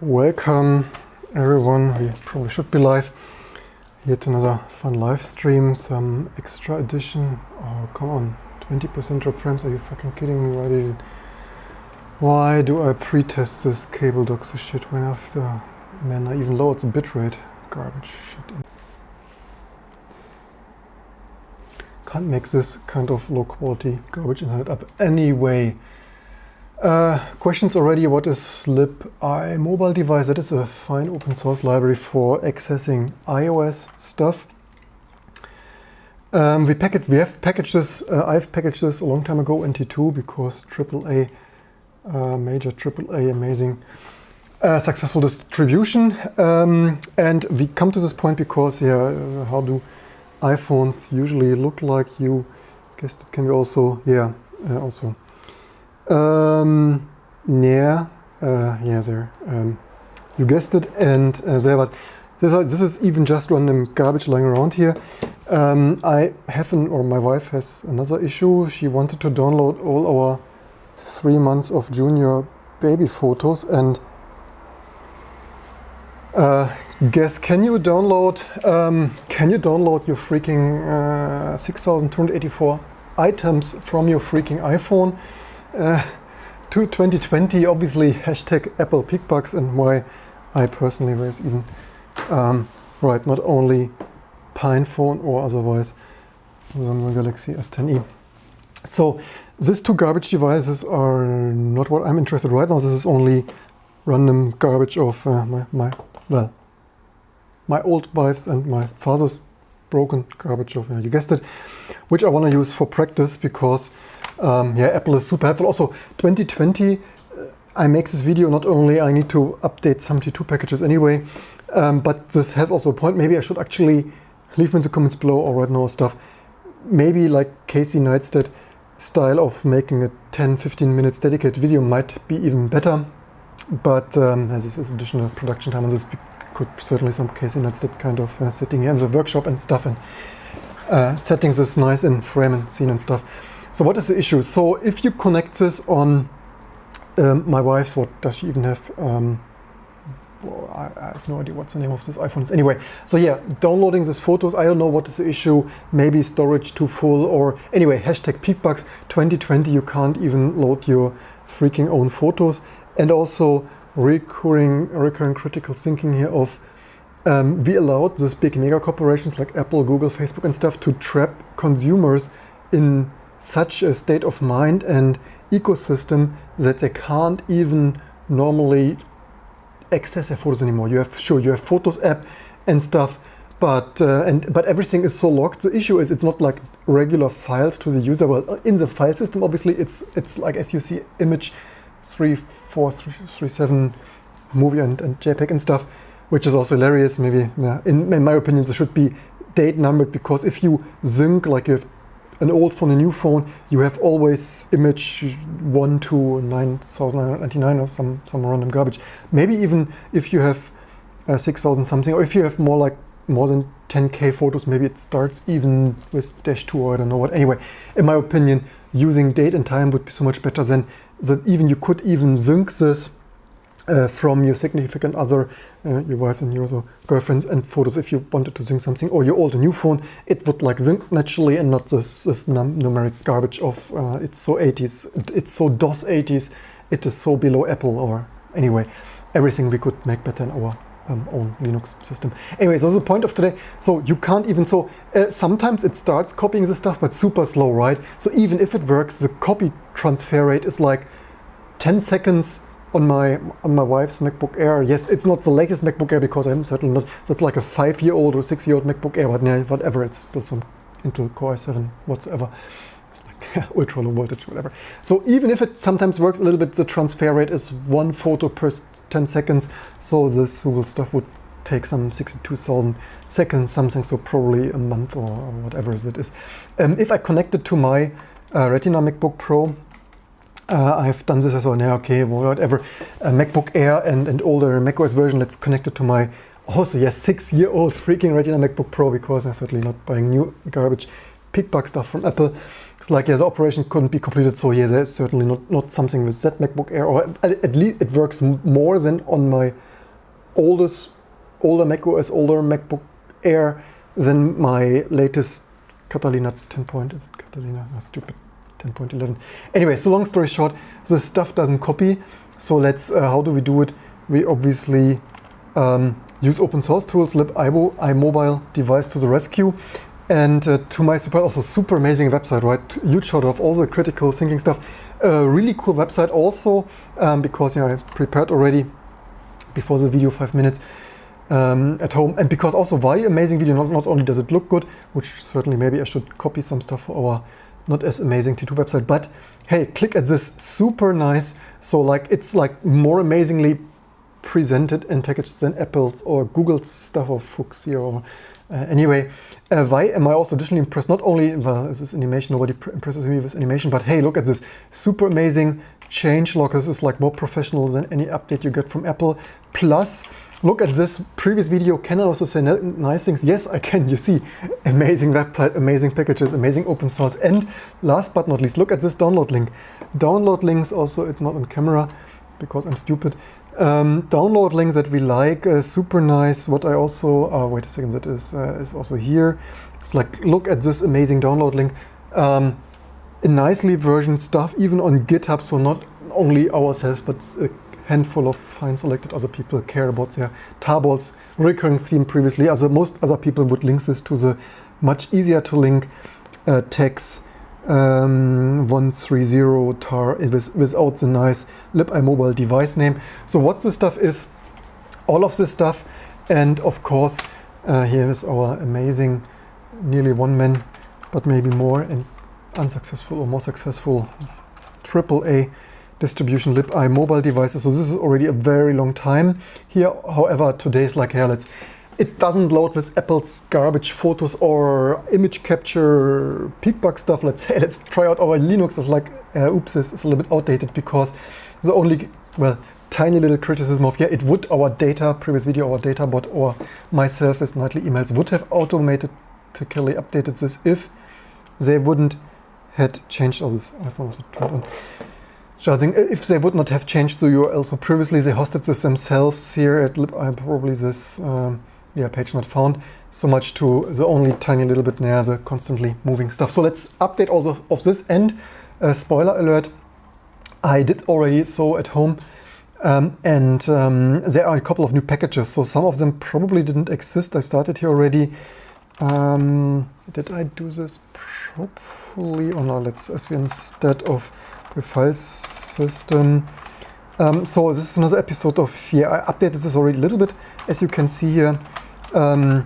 Welcome everyone, we probably should be live. Here to another fun live stream, some extra edition. Oh come on, 20% drop frames, are you fucking kidding me? Why do I pre-test this cable docs shit when after, man, I even lowered the bitrate, garbage shit. Can't make this kind of low quality garbage internet up anyway. Questions already, what is libimobiledevice? That is a fine open source library for accessing iOS stuff. We have packaged this, I've packaged this a long time ago, NT2, because AAA, major AAA, amazing, successful distribution. And we come to this point because, yeah, how do iPhones usually look like? You guessed it, can be also, yeah, also. Yeah, there. You guessed it, and there. But this is even just random garbage lying around here. I have or my wife has another issue. She wanted to download all our 3 months of junior baby photos, and guess, can you download your freaking 6,284 items from your freaking iPhone? To 2020, obviously, hashtag Apple pickbugs, and why I personally was even right, not only Pine phone or otherwise Samsung Galaxy S10e. So these two garbage devices are not what I'm interested in right now. This is only random garbage of my old wife's and my father's broken garbage of, you guessed it, which I want to use for practice because yeah, Apple is super helpful. Also 2020, I make this video not only I need to update some T2 packages anyway, but this has also a point. Maybe I should actually leave me in the comments below or right now stuff. Maybe like Casey Neistat style of making a 10-15 minutes dedicated video might be even better, but as this is additional production time on this, could certainly some Casey Neistat kind of sitting here in the workshop and stuff and setting this nice in frame and scene and stuff. So what is the issue? So if you connect this on my wife's, what does she even have? Well, I have no idea what's the name of this iPhone is. Anyway, so yeah, downloading these photos, I don't know what is the issue. Maybe storage too full, or anyway, hashtag peakbugs 2020, you can't even load your freaking own photos. And also recurring critical thinking here of we allowed these big mega corporations like Apple, Google, Facebook and stuff to trap consumers in such a state of mind and ecosystem that they can't even normally access their photos anymore. You have Photos app and stuff, but everything is so locked. The issue is it's not like regular files to the user. Well, in the file system, obviously, it's like as you see, image 3.4.3.7 movie and JPEG and stuff, which is also hilarious. Maybe in my opinion, this should be date numbered, because if you sync, like you have an old phone, a new phone, you have always image 1 to 9,999 or some random garbage. Maybe even if you have 6,000 something, or if you have more than 10k photos, maybe it starts even with -2 or I don't know what. Anyway, in my opinion, using date and time would be so much better than that. Even you could even sync this from your significant other, your wives and your girlfriends and photos. If you wanted to sync something, or your old new phone, it would like sync naturally and not this numeric garbage of it's so 80s, it's so DOS 80s, it is so below Apple, or anyway, everything we could make better in our own Linux system. Anyway, so that's the point of today. So you can't even, sometimes it starts copying the stuff, but super slow, right? So even if it works, the copy transfer rate is like 10 seconds on my wife's MacBook Air. Yes, it's not the latest MacBook Air because I'm certainly not. So it's like a 5-year-old or 6-year-old MacBook Air, but yeah, whatever. It's still some Intel Core i7 whatsoever. It's like ultra low voltage, whatever. So even if it sometimes works a little bit, the transfer rate is 1 photo per 10 seconds. So this Google stuff would take some 62,000 seconds, something. So probably a month or whatever it is. If I connect it to my Retina MacBook Pro. I've done this as well. Now, okay, whatever. MacBook Air and older macOS version. Let's connect it to my also 6-year-old freaking Retina MacBook Pro, because I'm certainly not buying new garbage pickbug stuff from Apple. It's like, yeah, the operation couldn't be completed, so yeah, there's certainly not something with that MacBook Air, or at least it works more than on my older macOS, older MacBook Air than my latest Catalina 10 point. Is it Catalina? Oh, stupid 10.11. Anyway, so long story short, the stuff doesn't copy. So let's, how do we do it? We obviously use open source tools, libimobile device to the rescue. And to my surprise, also super amazing website, right? Huge shot of all the critical thinking stuff. Really cool website also, because I prepared already before the video 5 minutes at home. And because also why amazing video, not only does it look good, which certainly maybe I should copy some stuff for our not as amazing T2 website, but hey, click at this, super nice. So like it's like more amazingly presented and packaged than Apple's or Google's stuff or Fuchsia or anyway. Why am I also additionally impressed? Not only, well, this is animation, nobody impresses me with animation, but hey, look at this, super amazing change log. This is like more professional than any update you get from Apple. Plus, look at this previous video. Can I also say nice things? Yes, I can. You see, amazing website, amazing packages, amazing open source. And last but not least, look at this download link. Download links also, it's not on camera because I'm stupid. Download links that we like, super nice. What I also, wait a second, that is also here. It's like, look at this amazing download link. A nicely versioned stuff, even on GitHub, so not only ourselves, but a handful of fine selected other people care about their tarballs recurring theme previously. As most other people would link this to the much easier to link tags 130 tar without the nice libimobile device name. So what this stuff is, all of this stuff, and of course here is our amazing nearly one man, but maybe more, and unsuccessful or more successful AAA distribution libimobile devices. So this is already a very long time here. However, today is like, yeah, it doesn't load with Apple's garbage photos or image capture peakbug stuff. Let's try out our Linux. It's like, oops, this is a little bit outdated, because the only, well, tiny little criticism of, yeah, it would, our data, previous video, our data bot or myself with nightly emails would have automatically updated this if they wouldn't had changed all this. iPhone was turned on. Charging, if they would not have changed the URL. So previously they hosted this themselves here at probably this page not found. So much to the only tiny little bit near the constantly moving stuff. So let's update all of this. And spoiler alert, I did already so at home. And there are a couple of new packages. So some of them probably didn't exist. I started here already. Did I do this? Hopefully, or no, let's, as we instead of the file system. So this is another episode of, I updated this already a little bit, as you can see here. So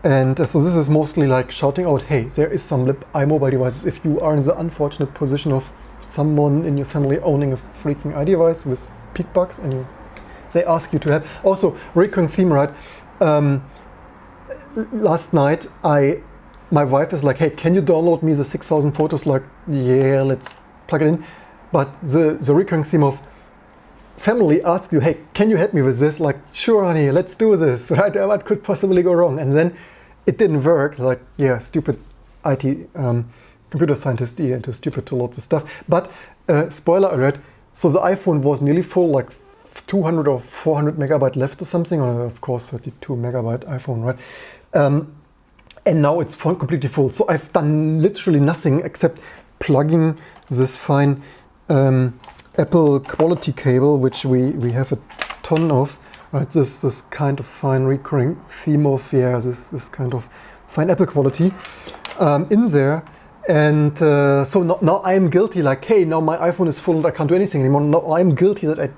this is mostly like shouting out, hey, there is some libimobile devices. If you are in the unfortunate position of someone in your family owning a freaking iDevice with peakbugs, and they ask you to help. Also, recurring theme, right? Last night, my wife is like, hey, can you download me the 6,000 photos? Like, yeah, let's plug it in. But the recurring theme of family asks you, hey, can you help me with this? Like, sure, honey, let's do this, right? What could possibly go wrong? And then it didn't work. Like, yeah, stupid IT computer scientist, too stupid to load the stuff. But spoiler alert, so the iPhone was nearly full, like 200 or 400 megabyte left or something, or of course 32 megabyte iPhone, right? And now it's completely full. So I've done literally nothing except plugging this fine Apple quality cable, which we have a ton of, right? This kind of fine recurring theme of, this kind of fine Apple quality in there. And so now I am guilty, like, hey, now my iPhone is full and I can't do anything anymore. Now I'm guilty that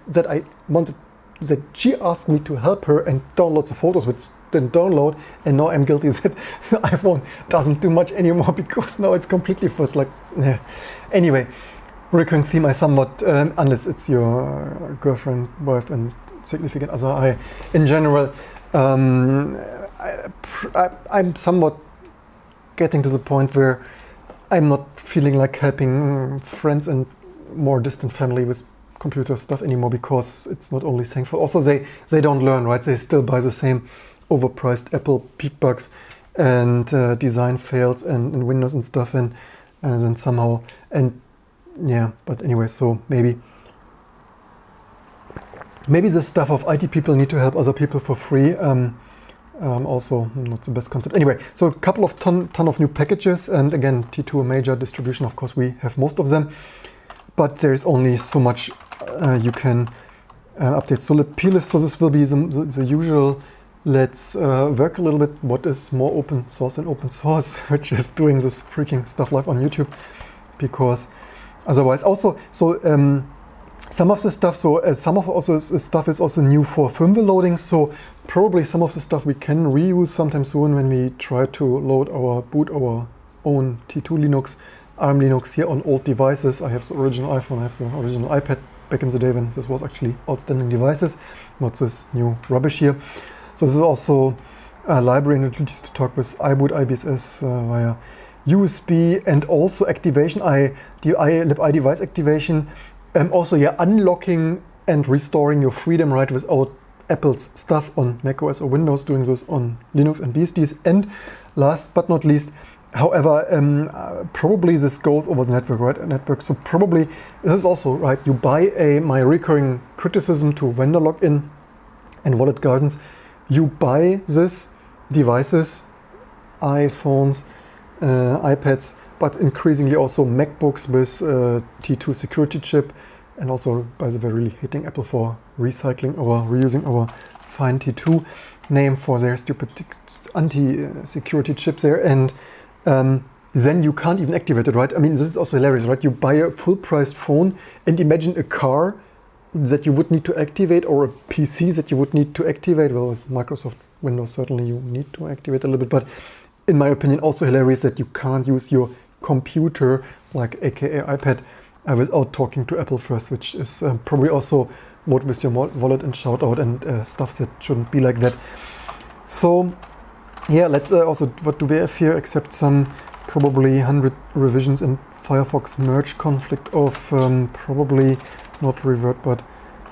she asked me to help her and download the photos, which didn't download, and now I'm guilty that the iPhone doesn't do much anymore because now it's completely full. Like, yeah. Anyway, recurring theme I somewhat, unless it's your girlfriend, wife, and significant other, in general, I'm somewhat getting to the point where I'm not feeling like helping friends and more distant family with computer stuff anymore, because it's not only thankful. Also, they don't learn, right? They still buy the same overpriced Apple peakbugs and design fails and Windows and stuff, and then somehow, and yeah, but anyway, so maybe maybe the stuff of IT people need to help other people for free. Also not the best concept. Anyway, so a couple of ton of new packages, and again, T2 a major distribution. Of course, we have most of them, but there is only so much you can update. So libplist, so this will be the usual. Let's work a little bit. What is more open source than open source, which is doing this freaking stuff live on YouTube, because otherwise also some of the stuff, some of also stuff is also new for firmware loading, so probably some of the stuff we can reuse sometime soon when we try to load boot our own T2 Linux, ARM Linux here on old devices. I have the original iPhone, I have the original iPad back in the day when this was actually outstanding devices, not this new rubbish here. So this is also a library and utilities to talk with iBoot, IBSS via USB, and also activation, device activation. Also, yeah, unlocking and restoring your freedom right without Apple's stuff on macOS or Windows, doing this on Linux and BSDs. And last but not least, however, probably this goes over the network, right? Network. So probably this is also right. You buy my recurring criticism to vendor login and wallet gardens. You buy this devices, iPhones, iPads, but increasingly also MacBooks with T2 security chip, and also, by the way, really hitting Apple for recycling or reusing our fine T2 name for their stupid anti-security chip there, and then you can't even activate it, right? I mean, this is also hilarious, right? You buy a full-priced phone and imagine a car that you would need to activate, or a PC that you would need to activate. Well, with Microsoft Windows, certainly you need to activate a little bit, but in my opinion, also hilarious that you can't use your computer, like aka iPad, without talking to Apple first, which is probably also what with your wallet and shout out and stuff that shouldn't be like that. So yeah, let's also, what do we have here except some probably 100 revisions in Firefox merge conflict of probably not revert but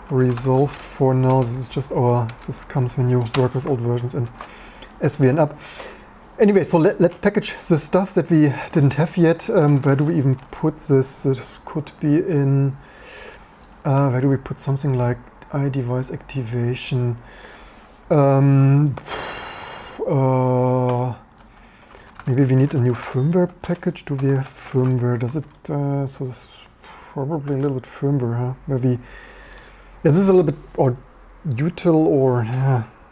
resolved for now. This is just this comes when you work with old versions and SVN up. Anyway, so let's package the stuff that we didn't have yet. Where do we even put this? This could be in, where do we put something like iDevice activation? Maybe we need a new firmware package. Do we have firmware? Does it, so this is probably a little bit firmware, huh? Where we, yeah, this is a little bit, or util, or,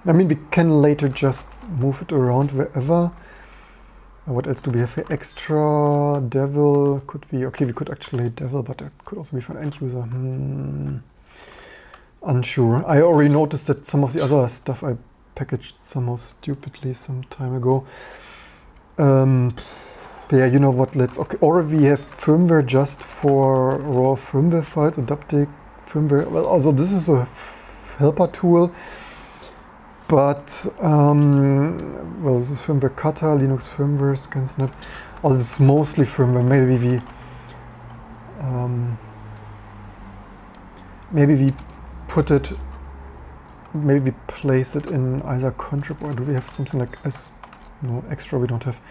I mean, we can later just move it around wherever. What else do we have here? Extra, devil, could be, okay, we could actually devil, but that could also be for an end user. Unsure. I already noticed that some of the other stuff I packaged somehow stupidly some time ago. Yeah, you know what, let's, okay, or we have firmware just for raw firmware files, adaptive firmware. Well, also this is a helper tool. But, well, this is firmware kata, Linux firmware, scan snap. Oh, this is mostly firmware. Maybe we put it, maybe we place it in either contrib, or do we have something like no, extra we don't have.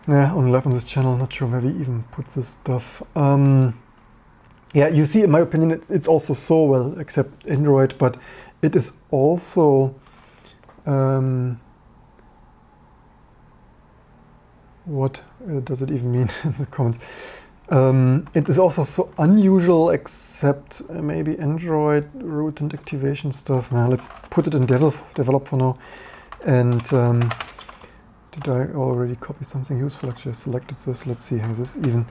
Yeah, only live on this channel, not sure where we even put this stuff. Yeah, you see, in my opinion, it's also so well, except Android, but it is also, what does it even mean in the comments? It is also so unusual, except maybe Android root and activation stuff. Now let's put it in develop for now. And did I already copy something useful? Actually, I selected this. Let's see how this even.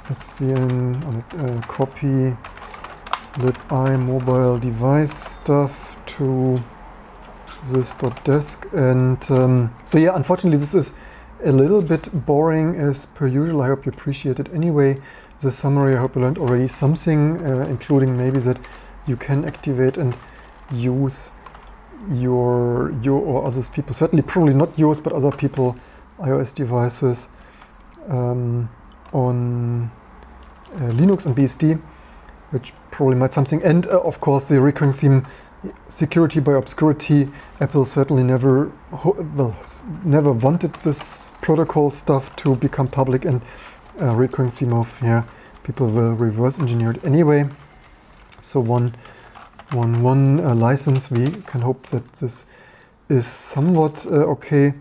SVN on it, copy libi mobile device stuff to this.desk, and so yeah, unfortunately this is a little bit boring as per usual. I hope you appreciate it anyway. The summary, I hope you learned already something, including maybe that you can activate and use your or others people, certainly probably not yours but other people, iOS devices on Linux and BSD, which probably might something. And of course the recurring theme, security by obscurity. Apple certainly never wanted this protocol stuff to become public, and recurring theme of, yeah, people will reverse engineer it anyway. So 1.1 license. We can hope that this is somewhat okay.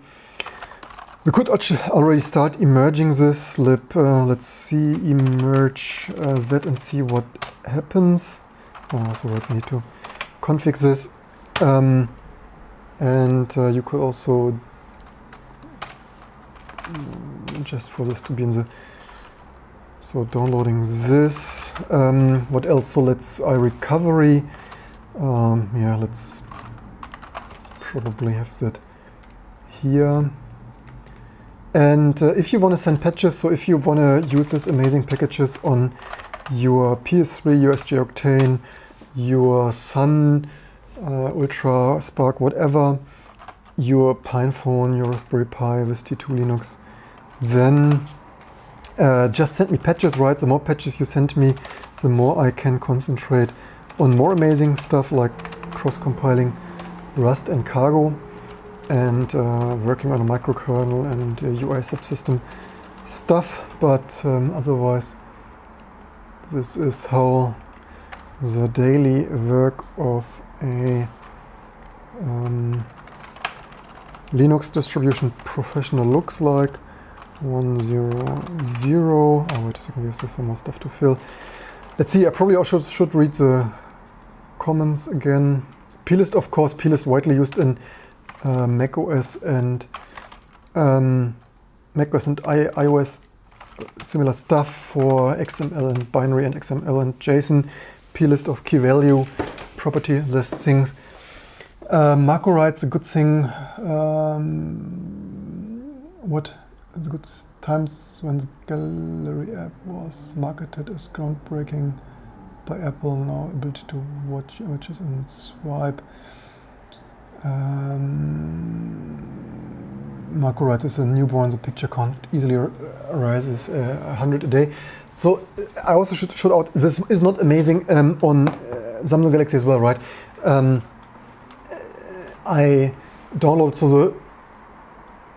We could actually already start emerging this lib. Let's see, emerge that and see what happens. Also, right, we need to config this. And you could also, just for this to be in the, so downloading this. What else? So let's iRecovery. Yeah, let's probably have that here. And if you want to send patches, so if you want to use these amazing packages on your PS3, your SJ Octane, your Sun, Ultra, Spark, whatever, your PinePhone, your Raspberry Pi with T2 Linux, then just send me patches, right? The more patches you send me, the more I can concentrate on more amazing stuff like cross-compiling Rust and Cargo, and working on a microkernel and UI subsystem stuff. But otherwise, this is how the daily work of a Linux distribution professional looks like. 1.0.0. Oh, wait a second, we have some more stuff to fill. Let's see, I probably also should read the comments again. plist, of course, plist widely used in macOS and iOS, similar stuff for XML and binary and XML and JSON. plist of key value property lists things. Macro writes a good thing. What is good times when the gallery app was marketed as groundbreaking by Apple, now ability to watch images and swipe. Marco writes, as a newborn, the picture count easily rises 100 a day. So I also should shout out, this is not amazing on Samsung Galaxy as well, right? I downloaded, so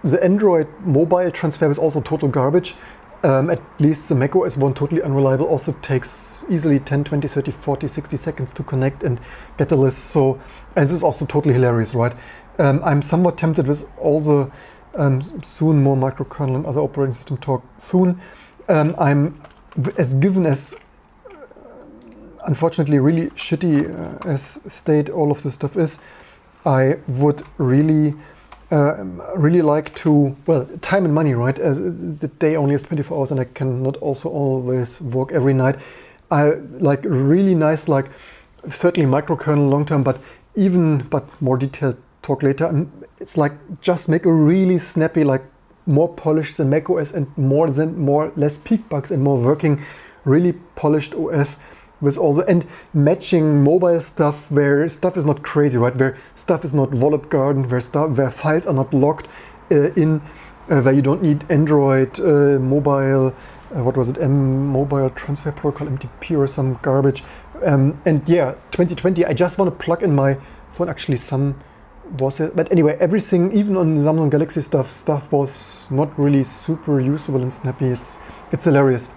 the Android mobile transfer is also total garbage. At least the macOS one, totally unreliable, also takes easily 10, 20, 30, 40, 60 seconds to connect and get a list. So, and this is also totally hilarious, right? I'm somewhat tempted with all the soon more microkernel and other operating system talk soon. I'm as given as unfortunately really shitty as state all of this stuff is. I would really like to, well, time and money, right? The day only has 24 hours and I cannot also always work every night. I like really nice, like certainly microkernel long term, but more detailed talk later. It's like just make a really snappy, like more polished than macOS and less peak bugs and more working, really polished OS with all the, and matching mobile stuff where stuff is not crazy, right? Where stuff is not wallet guarded, where files are not locked where you don't need Android mobile, what was it, mobile transfer protocol, MTP or some garbage. And yeah, 2020, I just want to plug in my phone. Actually, some was it, but anyway, everything, even on Samsung Galaxy stuff was not really super usable and snappy. It's hilarious.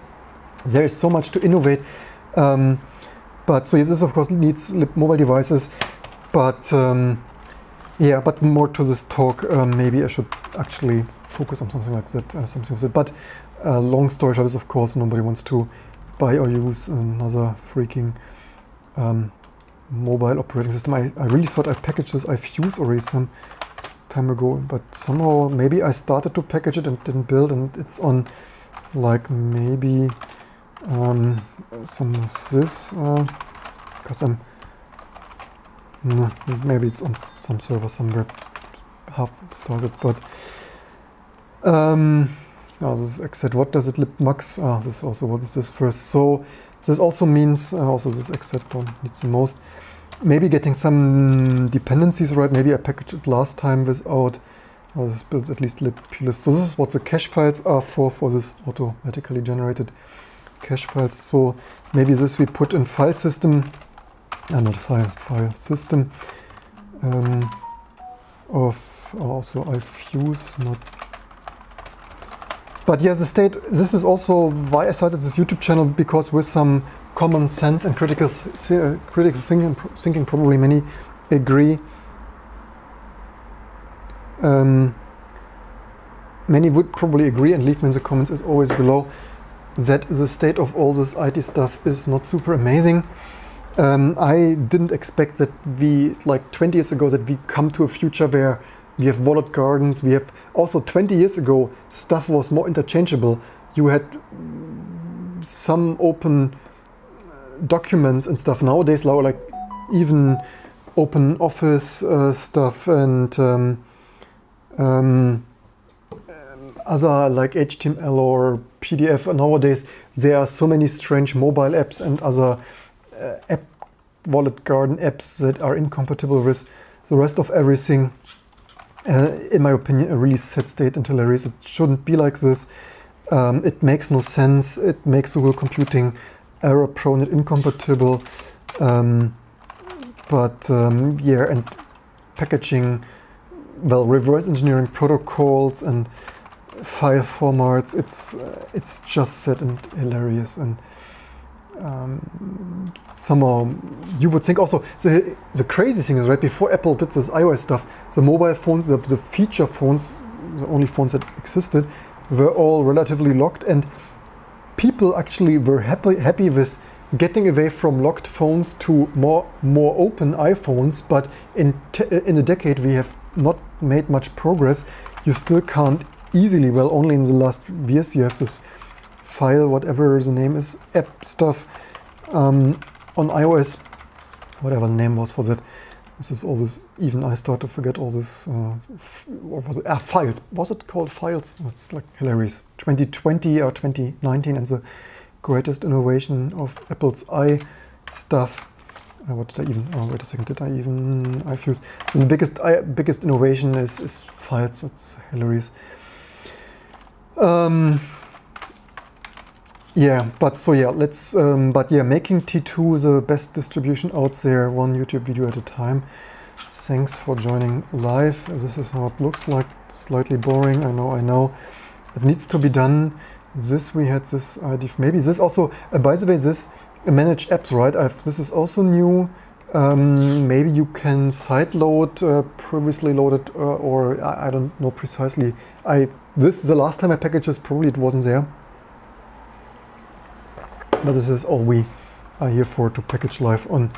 There is so much to innovate. But so this of course needs mobile devices, but yeah, but more to this talk, maybe I should actually focus on something like that, something with it. But long story short is, of course, nobody wants to buy or use another freaking mobile operating system. I really thought I packaged this iFuse already some time ago, but somehow maybe I started to package it and didn't build, and it's on like maybe some of this, because maybe it's on some server somewhere half started, but oh, this is exit. What does it libmax? This also what is this first. So this also means also this exit one needs the most. Maybe getting some dependencies right. Maybe I packaged it last time without. This builds at least libplist. So this is what the cache files are for this automatically generated cache files. So maybe this we put in file system, not file system of also iFuse, not But yeah, the state, this is also why I started this YouTube channel, because with some common sense and critical thinking, probably many agree. Many would probably agree, and leave me in the comments as always below, that the state of all this IT stuff is not super amazing. I didn't expect that we, like 20 years ago, that we come to a future where we have walled gardens. We have also 20 years ago, stuff was more interchangeable. You had some open documents and stuff. Nowadays, like even open office stuff and other like HTML or PDF. Nowadays, there are so many strange mobile apps and other app walled garden apps that are incompatible with the rest of everything. In my opinion, a really sad state and hilarious. It shouldn't be like this. It makes no sense. It makes Google computing error prone and incompatible. Yeah, and packaging, well, reverse engineering protocols and file formats. It's just sad and hilarious. And somehow you would think also the crazy thing is, right before Apple did this iOS stuff, the mobile phones, the feature phones, the only phones that existed, were all relatively locked, and people actually were happy with getting away from locked phones to more open iPhones. But in a decade we have not made much progress. You still can't easily, well, only in the last years you have this file, whatever the name is, app stuff on iOS, whatever the name was for that. This is all this, even I start to forget all this, what was it? Files. Was it called Files? It's like hilarious. 2020 or 2019, and the greatest innovation of Apple's stuff. What did I even, oh wait a second, did I even iFuse? So the biggest innovation is Files. It's hilarious. Yeah, but so yeah, let's, but yeah, making T2 the best distribution out there, one YouTube video at a time. Thanks for joining live. This is how it looks like, slightly boring, I know. It needs to be done. This, we had this idea, maybe this also, by the way, this manage apps, right? This is also new. Maybe you can sideload previously loaded, or I don't know precisely. This is the last time I packaged this, probably it wasn't there. But this is all we are here for, to package live on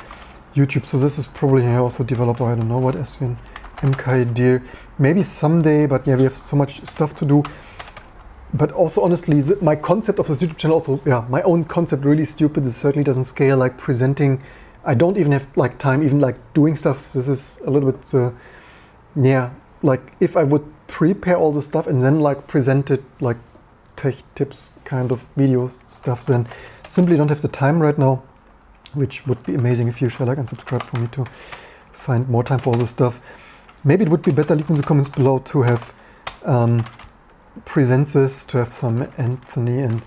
YouTube. So this is probably also developer, I don't know what, SVN, MK dear. Maybe someday, but yeah, we have so much stuff to do. But also honestly, my concept of this YouTube channel also, yeah, my own concept really stupid. It certainly doesn't scale, like presenting. I don't even have like time, even like doing stuff. This is a little bit, yeah, like if I would prepare all the stuff and then like present it like tech tips kind of video stuff, then simply don't have the time right now, which would be amazing if you share, like, and subscribe for me to find more time for all this stuff. Maybe it would be better, leave in the comments below, to have present this, to have some Anthony and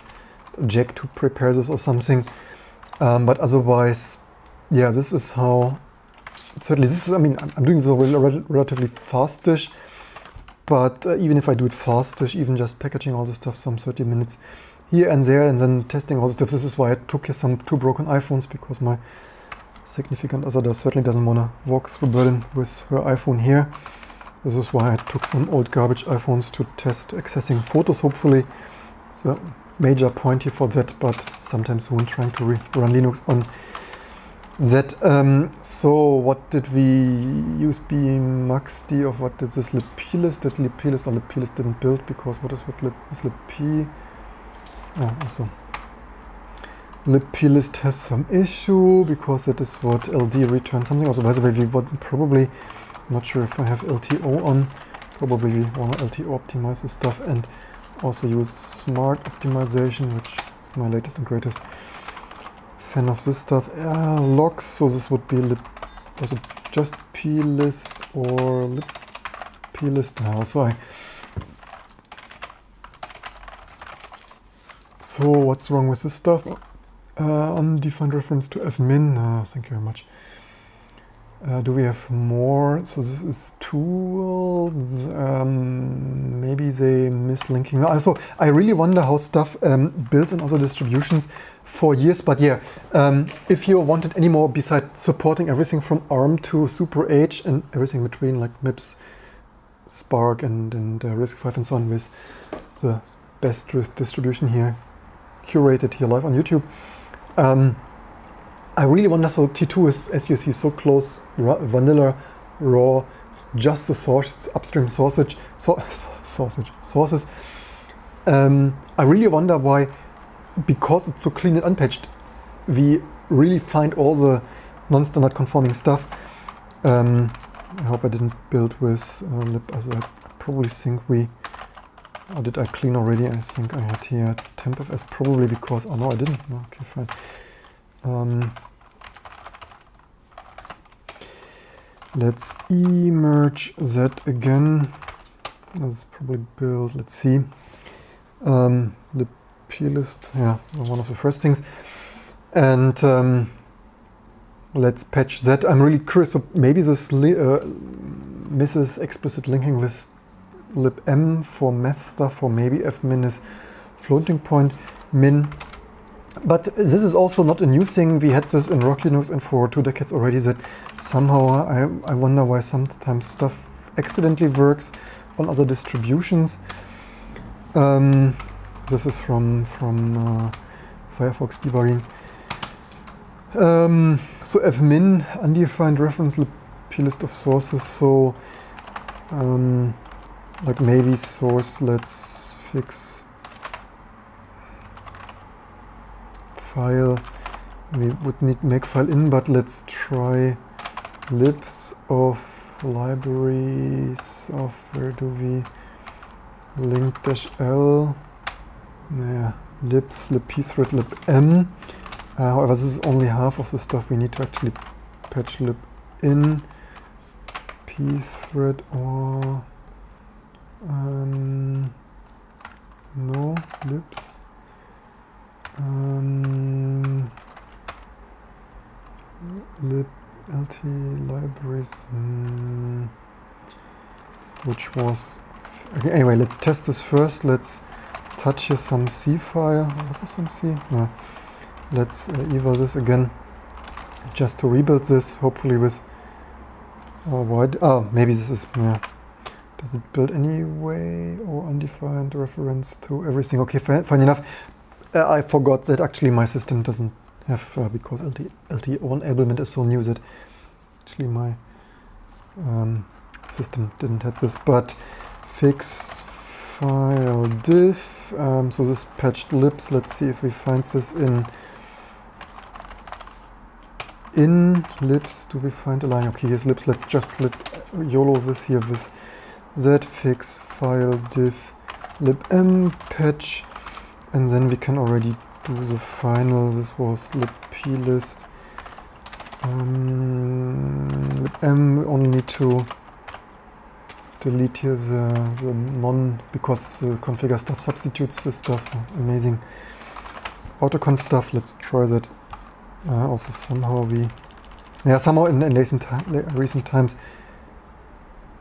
Jack to prepare this or something. But otherwise, yeah, this is how, certainly this is, I mean, I'm doing this relatively fastish, but even if I do it fastish, even just packaging all the stuff, some 30 minutes here and there, and then testing all the stuff. This is why I took here some 2 broken iPhones, because my significant other certainly doesn't want to walk through Berlin with her iPhone here. This is why I took some old garbage iPhones to test accessing photos, hopefully. It's a major point here for that, but sometime soon trying to run Linux on that. So what did we use? BMaxD of what did this libplist? That libplist or libplist didn't build, because what is what is libp? Oh, also libplist has some issue, because that is what LD returns something. Also, by the way, we would probably, not sure if I have LTO on, probably we want to LTO optimize this stuff, and also use smart optimization, which is my latest and greatest fan of this stuff. Logs, so this would be was it just plist or libplist? No, so what's wrong with this stuff? Undefined reference to fmin. Thank you very much. Do we have more? So this is tools. Maybe they mislinking. Also, I really wonder how stuff builds in other distributions for years. But yeah, if you wanted any more besides supporting everything from ARM to Super H and everything between, like MIPS, Spark and RISC-V and so on, with the best distribution here, curated here live on YouTube. I really wonder, so T2 is, as you see, so close, vanilla, raw, just the source, upstream sources. I really wonder why, because it's so clean and unpatched, we really find all the non-standard conforming stuff. I hope I didn't build with lib, as I probably think we, or did I clean already? I think I had here tempfs, probably because, oh no, I didn't. No, okay, fine. Let's merge that again. Let's probably build, let's see. The plist, yeah, one of the first things. And let's patch that. I'm really curious, so maybe this misses explicit linking with libm for math stuff, or maybe fmin is floating point min. But this is also not a new thing. We had this in Rock Linux and for 2 decades already, that somehow I wonder why sometimes stuff accidentally works on other distributions. This is from Firefox debugging. So fmin, undefined reference plist of sources. So like maybe source, let's fix file. We would need make file in, but let's try libs of libraries of, where do we link -l, yeah, libs, libpthread, libm. However, this is only half of the stuff we need to actually patch libin, pthread, or no, libs. Lib lt libraries, which was, okay, anyway, let's test this first. Let's touch here some C file. Was this some C? No. Let's eval this again, just to rebuild this, hopefully with wide, maybe this is, yeah. Does it build anyway, or undefined reference to everything? Okay, fine enough. I forgot that actually my system doesn't have, because LTO enablement is so new that actually my system didn't have this, but fix file diff, so this patched libs, let's see if we find this in libs. Do we find a line? Okay, here's libs. Let's just YOLO this here with that, fix file diff libm patch, and then we can already do the final. This was libplist. Libm, we only need to delete here the non, because the configure stuff substitutes this stuff. So amazing autoconf stuff. Let's try that. Also somehow somehow in recent times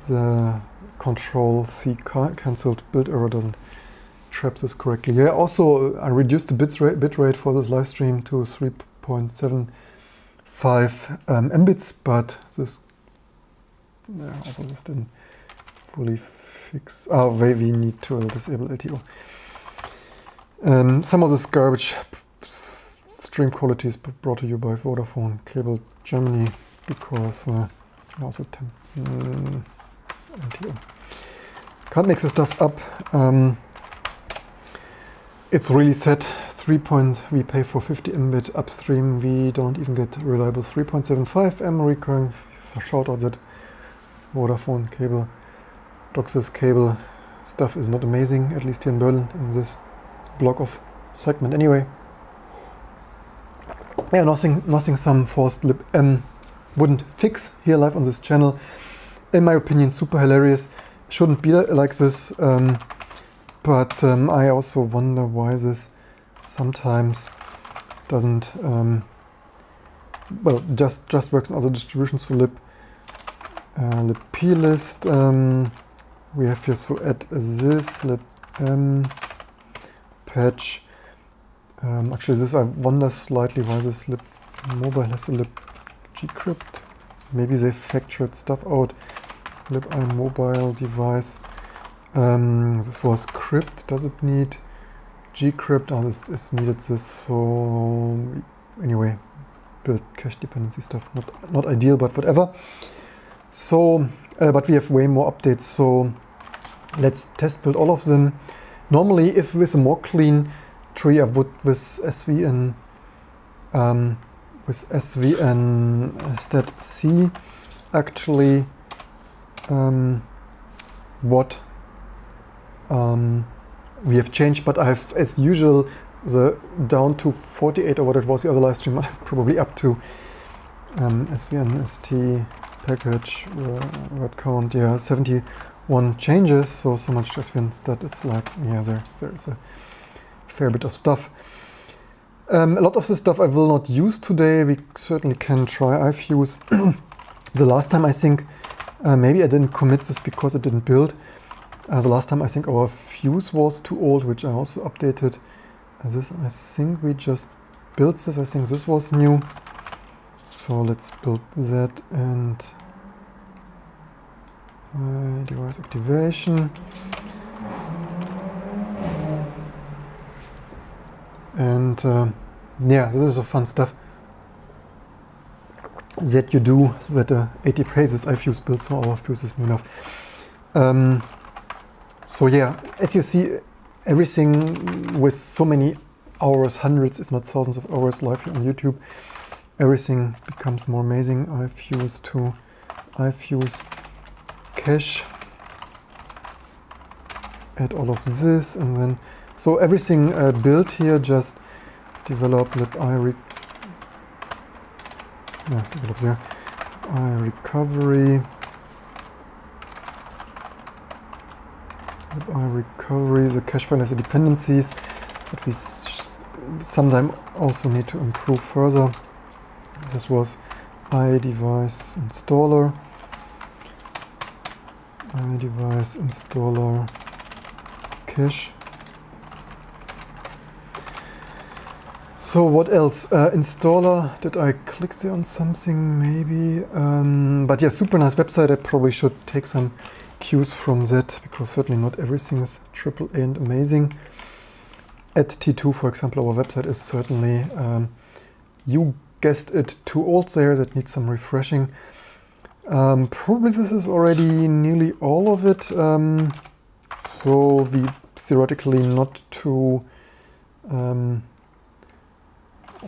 the control C cancelled build error doesn't trap this correctly. Yeah, also I reduced the bit rate for this live stream to 3.75 mbits, but this also this didn't fully fix. We need to disable LTO. Some of this garbage stream quality is brought to you by Vodafone Cable Germany, because also LTO. Can't make this stuff up. It's really set. We pay for 50 mbit upstream. We don't even get reliable 3.75 m recurring. Shout out that Vodafone Cable, DOCSIS cable stuff is not amazing, at least here in Berlin, in this block of segment anyway. Yeah, nothing some forced libm wouldn't fix here live on this channel. In my opinion, super hilarious. Shouldn't be like this, but I also wonder why this sometimes doesn't, well, just works in other distributions. So libplist, we have here, so add this lib patch. Actually, this I wonder slightly why this lib mobile has a lib gcrypt. Maybe they factored stuff out. Lib mobile device. This was crypt. Does it need gcrypt? Oh, this is needed. This. So anyway, build cache dependency stuff. Not ideal, but whatever. So, but we have way more updates. So let's test build all of them. Normally, if with a more clean tree, I would with svn stat c actually what we have changed, but I have, as usual, the down to 48 or what it was the other live stream, I'm probably up to svn st package word count, yeah, 71 changes, so much to svn stat. It's like, yeah, there's a fair bit of stuff. A lot of the stuff I will not use today. We certainly can try iFuse. The last time I think, maybe I didn't commit this because it didn't build. The last time I think our fuse was too old, which I also updated. This, I think we just built this. I think this was new. So let's build that and device activation. And yeah, this is a fun stuff that you do, that 80 praises iFuse built, so our fuse is new enough. So yeah, as you see, everything with so many hours, hundreds if not thousands of hours live here on YouTube, everything becomes more amazing. iFuse to iFuse cache, add all of this, and then so everything built here, just develop lib develop there recovery, recovery. The cache file has the dependencies that we sometimes also need to improve further. This was iDevice installer, iDevice installer cache. So what else? Installer, did I click there on something maybe? But yeah, super nice website. I probably should take some cues from that, because certainly not everything is AAA and amazing. At T2, for example, our website is certainly, you guessed it, too old there. That needs some refreshing. Probably this is already nearly all of it. So we theoretically not to,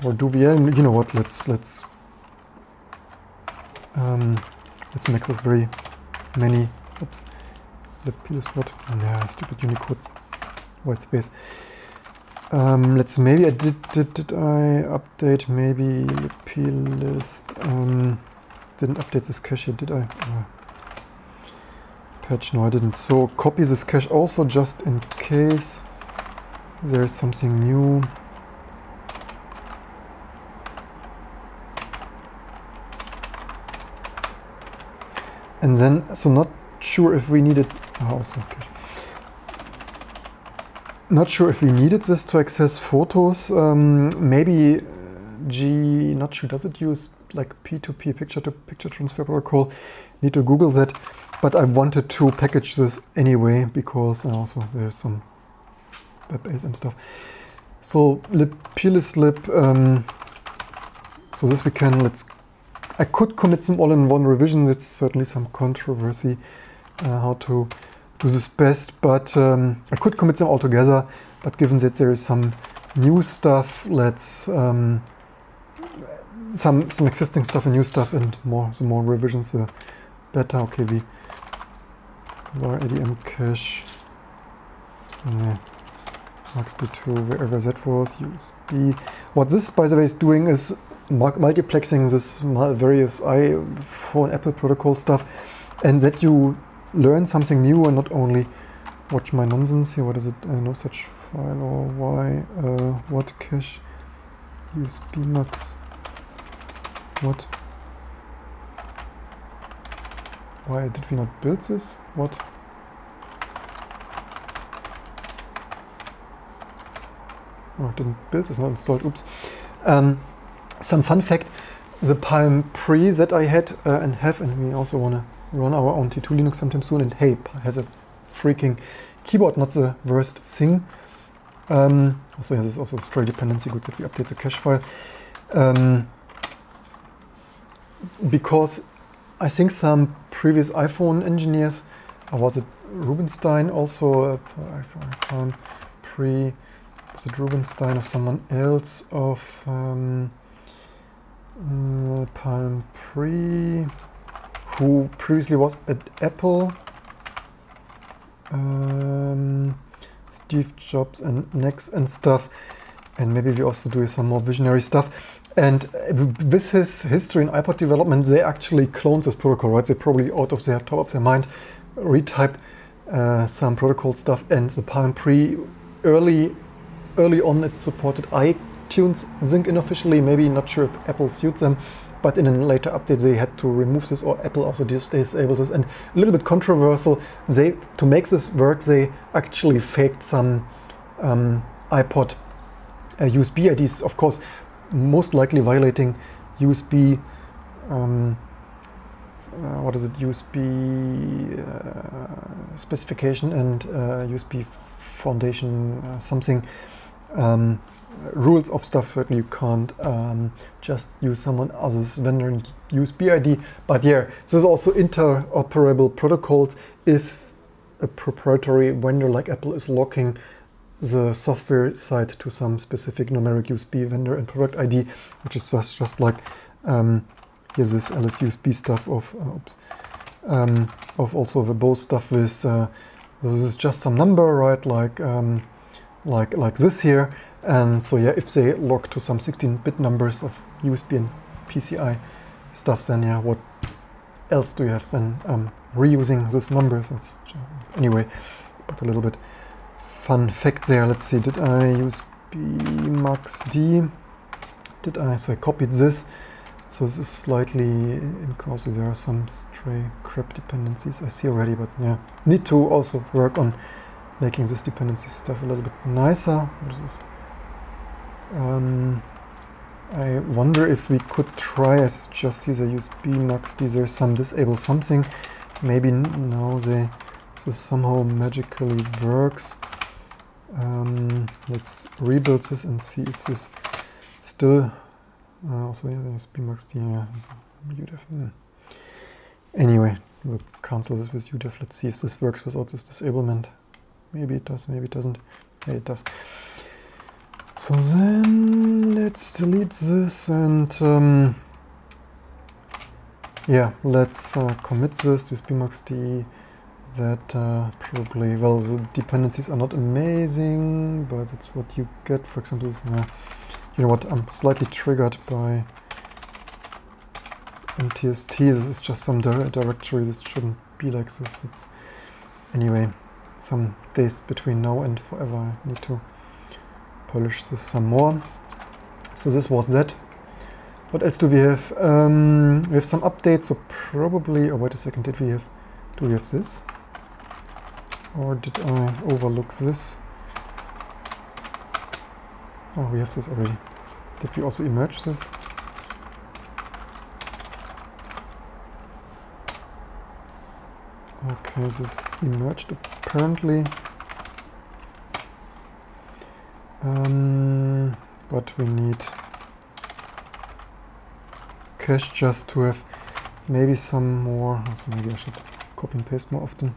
or do we? You know what? Let's make this very many. Oops. Is what? Yeah, stupid Unicode white space. Let's maybe did I update maybe plist? Didn't update this cache yet, did I? Patch? No, I didn't. So copy this cache also just in case there is something new. And then, so not sure if we needed, not sure if we needed this to access photos. Maybe not sure, does it use like P2P, picture-to-picture transfer protocol? Need to Google that. But I wanted to package this anyway, because also there's some web ASM stuff. So plist lib, so this we can, I could commit them all in one revision. It's certainly some controversy how to do this best, but I could commit them all together. But given that there is some new stuff, let's some existing stuff and new stuff, and the more revisions, the better. Okay, we var adm cache, max.d2, wherever that was, USB. What this, by the way, is doing is multiplexing this various iPhone, Apple protocol stuff, and that you learn something new and not only watch my nonsense here. What is it? No such file, or why? What cache? USB max. What? Why did we not build this? What? Oh, didn't build, it's not installed, oops. Some fun fact, the Palm Pre that I had and have, and we also want to run our own T2 Linux sometime soon, and hey, has a freaking keyboard, not the worst thing. Also, this is also a stray dependency, good that we update the cache file. Because I think some previous iPhone engineers, or was it Rubinstein also, Palm Pre, was it Rubinstein or someone else of Palm Pre, who previously was at Apple, Steve Jobs and Nex and stuff, and maybe we also do some more visionary stuff. And with his history in iPod development, they actually cloned this protocol, right? They probably out of their top of their mind retyped some protocol stuff, and the Palm Pre early on it supported iTunes Sync unofficially, maybe not sure if Apple suits them, but in a later update they had to remove this, or Apple also disabled this, and a little bit controversial. To make this work, they actually faked some iPod USB IDs, of course, most likely violating USB, USB specification and USB Foundation something rules of stuff. Certainly you can't just use someone else's vendor USB ID. But yeah, this is also interoperable protocols if a proprietary vendor like Apple is locking the software side to some specific numeric USB vendor and product ID, which is just like here's this LSUSB stuff of also the Bose stuff with this is just some number, right? Like this here. And so yeah, if they log to some 16-bit numbers of USB and PCI stuff, then yeah, what else do you have then reusing these numbers? That's anyway, but a little bit fun fact there. Let's see, did I use bmaxd? Did I? So I copied this. So this is slightly incognito. There are some stray crap dependencies I see already, but yeah, need to also work on making this dependency stuff a little bit nicer. What is this? I wonder if we could try, as just see the use bmaxd, there's some disable something. Maybe now this somehow magically works. Let's rebuild this and see if this still also yeah, there's bmaxd, yeah, udef. Anyway, we'll cancel this with udef. Let's see if this works without this disablement. Maybe it does, maybe it doesn't. Yeah, it does. So then let's delete this and yeah, let's commit this with bmaxd. That probably, well, the dependencies are not amazing, but it's what you get. For example, this, you know what, I'm slightly triggered by NTST. This is just some directory that shouldn't be like this. It's anyway, some days between now and forever. I need to polish this some more. So this was that. What else do we have? We have some updates. So probably, oh wait a second, do we have this? Or did I overlook this? Oh, we have this already. Did we also emerge this? Okay, this emerged apparently. But we need cache just to have maybe some more. So maybe I should copy and paste more often.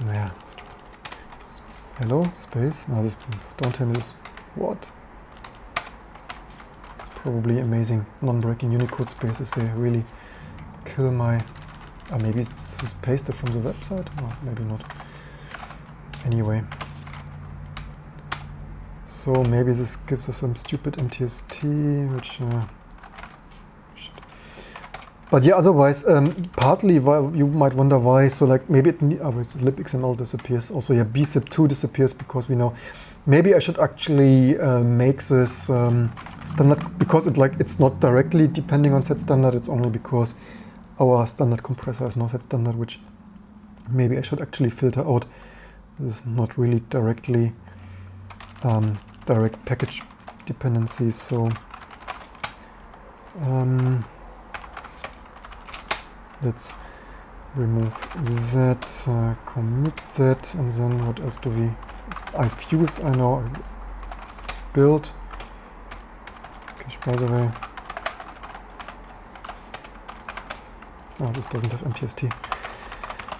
Yeah. Hello, space. No, this, don't tell me this. What? Probably amazing non-breaking Unicode spaces. They really kill my. Maybe this is pasted from the website. Or maybe not. Anyway. So maybe this gives us some stupid MTST, which. But yeah, otherwise, partly why you might wonder why. So like maybe it's libxml disappears. Also, yeah, bzip2 disappears because we know. Maybe I should actually make this standard, because it's not directly depending on set standard. It's only because our standard compressor is not set standard, which maybe I should actually filter out. This is not really directly direct package dependencies. So let's remove that, commit that, and then what else do we? iFuse, I know, build. Cache, by the way. Oh, this doesn't have MPST.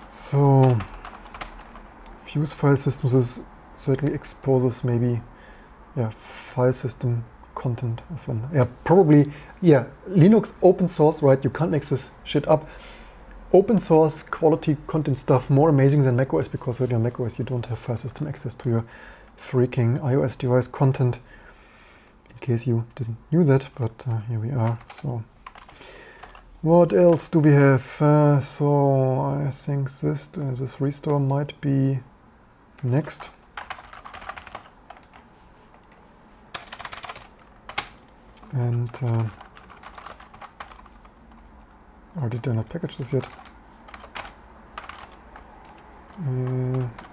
So, Fuse file systems, this certainly exposes maybe, yeah, file system content of an, yeah, probably, yeah, Linux open source, right? You can't make this shit up. Open source quality content stuff more amazing than macOS, because with your macOS you don't have file system access to your freaking iOS device content. In case you didn't knew that, but here we are. So what else do we have? So I think this restore might be next. And or did I not package this yet?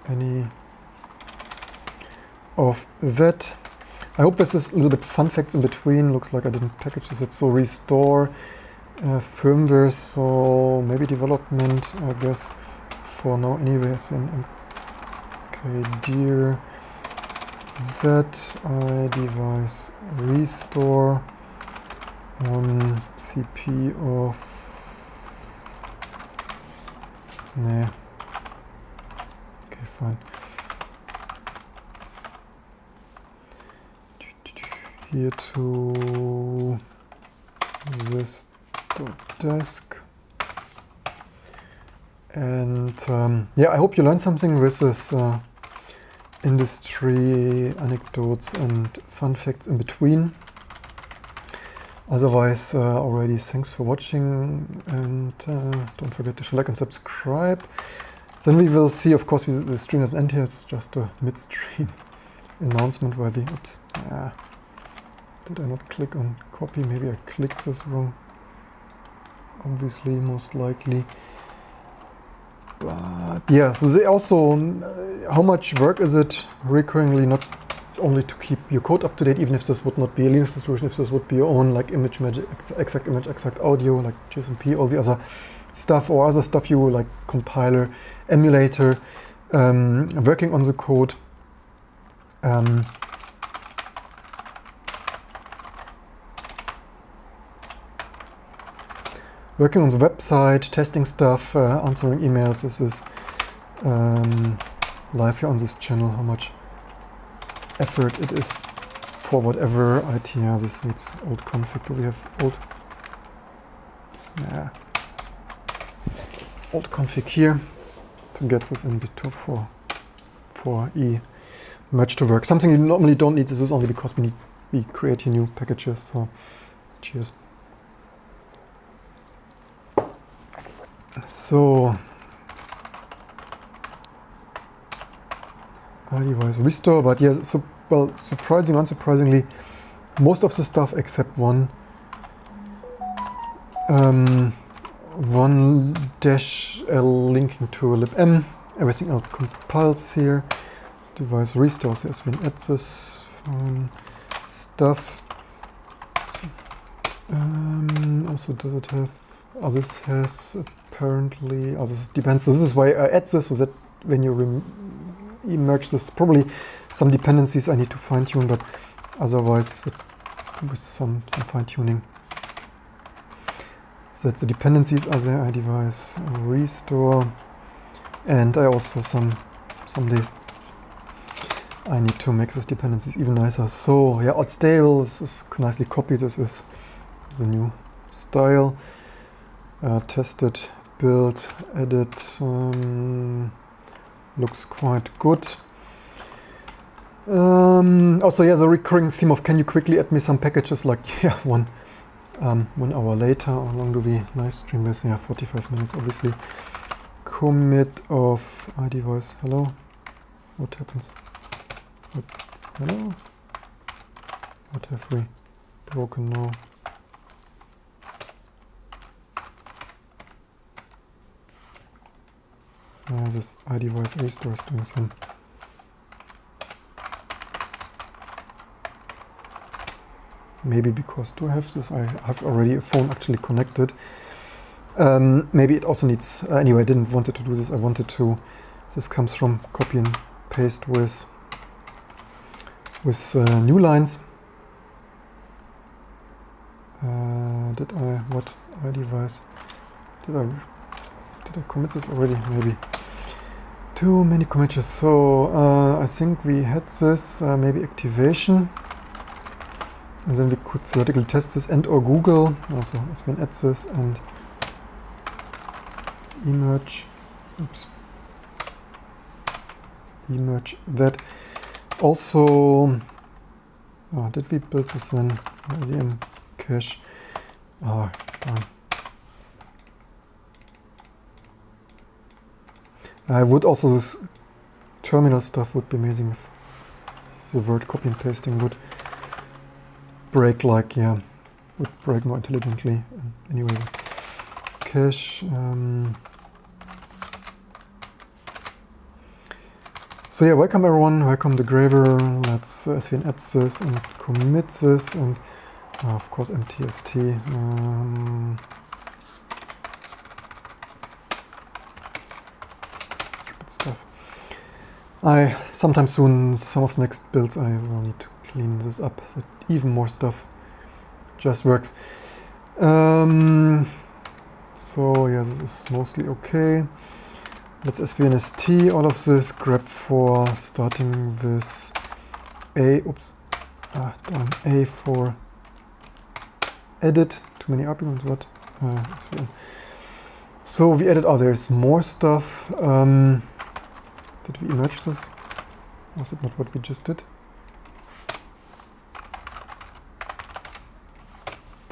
Any of that? I hope this is a little bit fun facts in between. Looks like I didn't package this yet. So restore firmware. So maybe development, I guess, for now anyway. Okay, dear that iDevice restore CP of nah. Okay, fine. Here to this desk. And yeah, I hope you learned something with this industry anecdotes and fun facts in between. Otherwise, already thanks for watching, and don't forget to like and subscribe. Then we will see, of course, the stream doesn't end here. It's just a midstream announcement where the, oops, did I not click on copy? Maybe I clicked this wrong. Obviously, most likely. But yeah, so they also, how much work is it recurringly, not only to keep your code up to date, even if this would not be a Linux distribution, if this would be your own, like image, exact image, exact audio, like JSMP, all the other stuff, or other stuff you like compiler, emulator, working on the code. Working on the website, testing stuff, answering emails. This is live here on this channel, how much effort it is for whatever IT. Yeah, this needs old config. Do we have old? Nah. Old config here to get this in B2 for E merge to work. Something you normally don't need. This is only because we create here new packages. So cheers. So iDevice restore, but yes, so well, unsurprisingly, most of the stuff except one dash L linking to libm, everything else compiles here. Device restore, so yes, we add this fine stuff. So, also, does it have? Oh, this has apparently. Oh, this depends. So this is why I add this, so that when you merge this, probably some dependencies I need to fine tune, but otherwise with some fine tuning. So that's the dependencies are there. iDevice restore, and I also some days I need to make these dependencies even nicer. So yeah, odd stable, this is nicely copied. This is the new style. Tested, build, edit, looks quite good. Also, yeah, the recurring theme of can you quickly add me some packages, like, yeah, 1 hour later. How long do we live stream this? Yeah, 45 minutes, obviously. Commit of iDevice. Hello? What happens? Hello? What have we broken now? This iDevice restore is doing some maybe because do I have this? I have already a phone actually connected. Maybe it also needs, anyway, I didn't want it to do this. I wanted to, this comes from copy and paste with new lines. Did I, what iDevice? Did I commit this already? Maybe. Too many commits. So I think we had this, maybe activation. And then we could theoretically test this and or Google. Also, as we can add this and emerge. Oops. Emerge that. Also, did we build this in IDM cache? Darn. I would also, this terminal stuff would be amazing if the word copy and pasting would break like, yeah, would break more intelligently. Anyway, cache. So yeah, welcome everyone, welcome to Graver. Let's add this and commit this and of course mtst. Stupid stuff. Sometime soon, some of the next builds, I will need to clean this up, that even more stuff just works. So yeah, this is mostly okay. Let's svnst all of this, grep for starting with A, A for edit, too many arguments, what? Svn. So we added, there's more stuff. Did we emerge this? Was it not what we just did?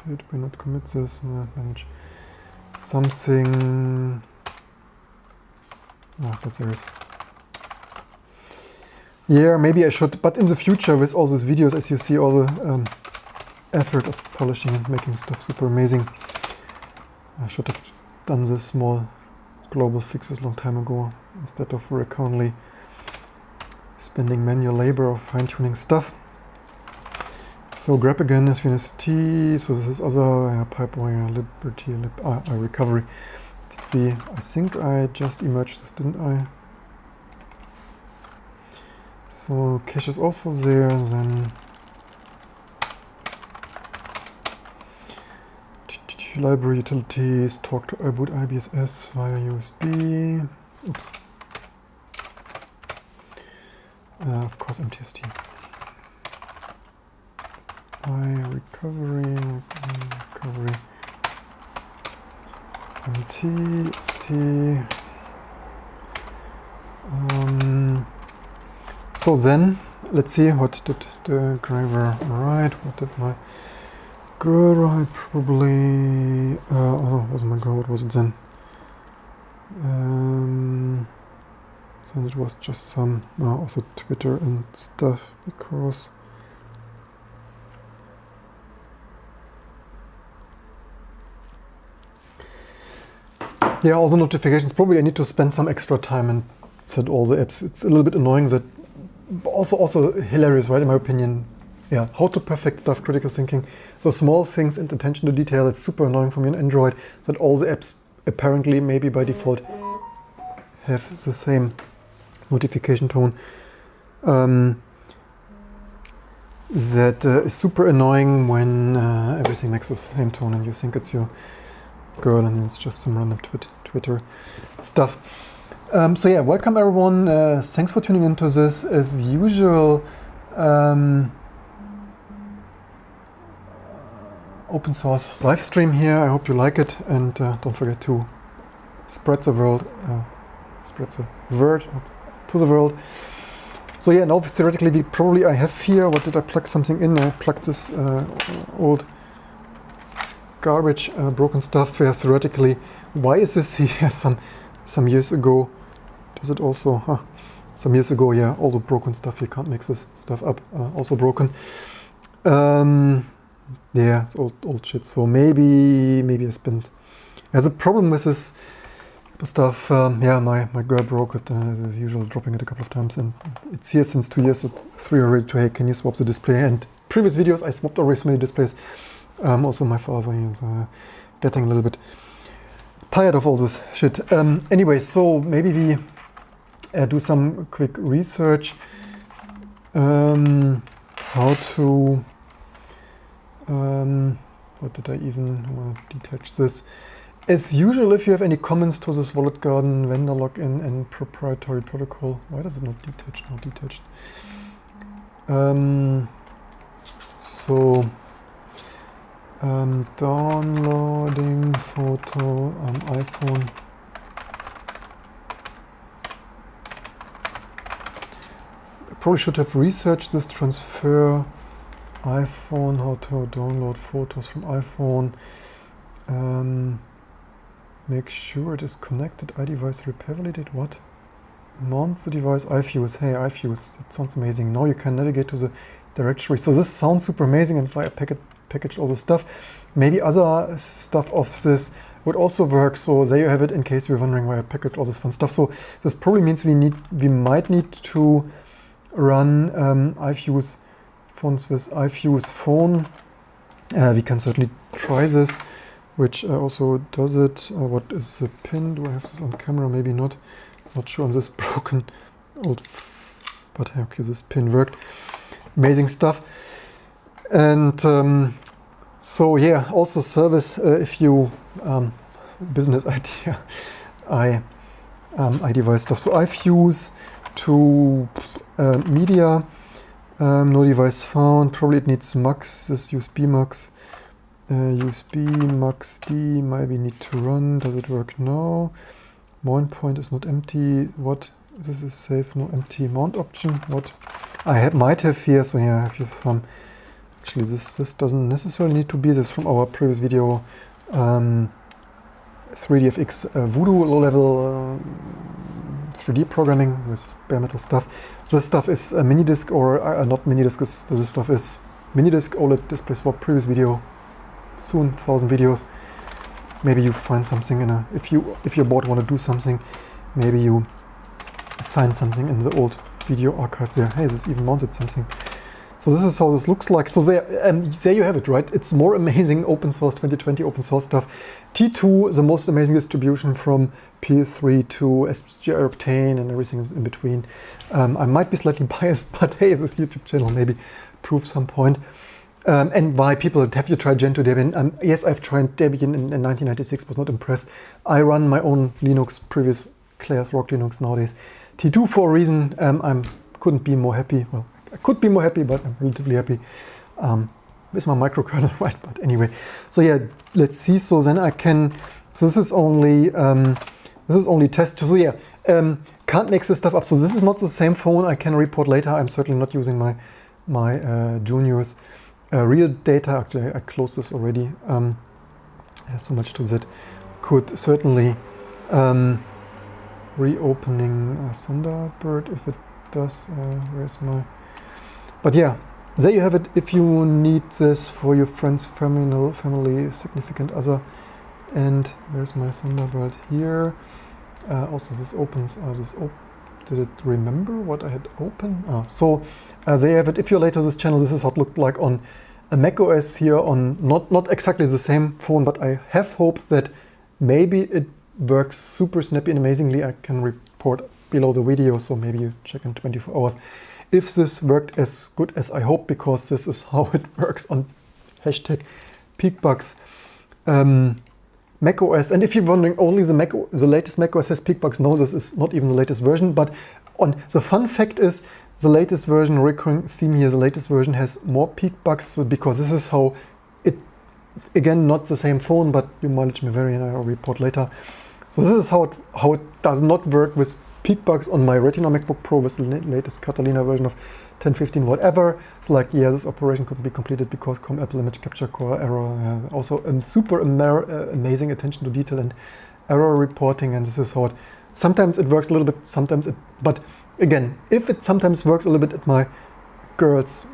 Did we not commit this? No, manage something. That's yours. Yeah, maybe I should, but in the future with all these videos, as you see, all the effort of polishing and making stuff super amazing, I should have done the small global fixes a long time ago instead of recurrently spending manual labor of fine-tuning stuff. So grep again, svnst, so this is other pipewire, liberty, recovery. I think I just emerged this, didn't I? So cache is also there, then library utilities, talk to iBoot IBSS via USB. Oops. Of course mtst. Recovery. mtst. So then, let's see, what did the Graver write? What did my girl write? Probably, wasn't my girl, what was it then? Then it was just some, also Twitter and stuff, because yeah, all the notifications. Probably I need to spend some extra time and set all the apps. It's a little bit annoying that, also hilarious, right? In my opinion, yeah. How to perfect stuff, critical thinking. So small things and attention to detail. It's super annoying for me on Android that all the apps apparently, maybe by default, have the same notification tone. That is super annoying when everything makes the same tone and you think it's your girl and it's just some random Twitter stuff. So yeah, welcome everyone. Thanks for tuning into this. As usual, open source live stream here. I hope you like it, and don't forget to spread the word to the world. So yeah, now theoretically I have here, what did I plug something in? I plugged this old garbage, broken stuff here theoretically. Why is this here some years ago? Does it also, some years ago, yeah, also broken stuff. You can't mix this stuff up, also broken. Yeah, it's old shit. So maybe I spent, there's a problem with this stuff. Yeah, my girl broke it, as usual, dropping it a couple of times, and it's here since 2 years, so 3 already to, hey, can you swap the display? And previous videos, I swapped already so many displays. Also my father is getting a little bit tired of all this shit. Anyway, so maybe we do some quick research. How to, what did I even want to detach this? As usual, if you have any comments to this Wallet Garden, vendor login and proprietary protocol, why does it not detach? Not detached. Downloading photo iPhone. Probably should have researched this transfer iPhone, how to download photos from iPhone. Make sure it is connected. iDevice repair validate. What? Mount the device. iFuse. Hey, iFuse. That sounds amazing. Now you can navigate to the directory. So this sounds super amazing, and if I packaged all the stuff, maybe other stuff of this would also work. So there you have it. In case you're wondering why I packaged all this fun stuff. So this probably means we might need to run iFuse phones with iFuse phone. We can certainly try this, which also does it. What is the pin? Do I have this on camera? Maybe not. Not sure on this broken old, but okay, this pin worked. Amazing stuff. And so yeah, also service if you business idea, iDevice stuff. So iFuse to media, no device found. Probably it needs mux, this USB mux. USB mux D maybe need to run. Does it work? No. Mount point is not empty. What? This is safe. No empty mount option. What? I might have here. So yeah, I have here some. Actually, this doesn't necessarily need to be. This from our previous video. 3DFX Voodoo low-level 3D programming with bare metal stuff. This stuff is a mini disc or not mini disc. This stuff is mini disc OLED display swap. Previous video. Soon 1,000 videos. Maybe you find something in a, if your board want to do something, maybe you find something in the old video archives there. Hey, this even mounted something. So this is how this looks like. So there you have it, right? It's more amazing open source 2020 open source stuff. T2, the most amazing distribution from P3 to SGI Octane and everything in between. I might be slightly biased, but hey, this YouTube channel maybe proves some point. And why people, have you tried Gentoo Debian? Yes, I've tried Debian in 1996, was not impressed. I run my own Linux, previous Claire's Rock Linux nowadays. T2 for a reason, couldn't be more happy. Well, I could be more happy, but I'm relatively happy with my microkernel, right? But anyway, so yeah, let's see. So then I can, so this is only test. So yeah, can't mix this stuff up. So this is not the same phone I can report later. I'm certainly not using my Junior's. Real data, actually I closed this already, there's so much to that. Could certainly reopening Thunderbird if it does, where's my, but yeah, there you have it. If you need this for your friends, family, significant other, and where's my Thunderbird here, also this opens, did it remember what I had opened? So there you have it. If you're late to this channel, this is how it looked like on a macOS here on not exactly the same phone, but I have hopes that maybe it works super snappy and amazingly. I can report below the video, so maybe you check in 24 hours if this worked as good as I hope, because this is how it works on #peakbugs. macOS, and if you're wondering, only the latest macOS has peakbugs. No, this is not even the latest version, but the fun fact is the latest version, recurring theme here, the latest version has more peakbugs, because this is how it, again, not the same phone, but your mileage may vary, and I'll report later. So this is how it does not work with peakbugs on my Retina MacBook Pro with the latest Catalina version of 1015 whatever. It's like, yeah, this operation couldn't be completed because COM Apple image capture core error. Also super amazing attention to detail and error reporting, and this is how it, sometimes it works a little bit, sometimes it, but again, if it sometimes works a little bit at my girl's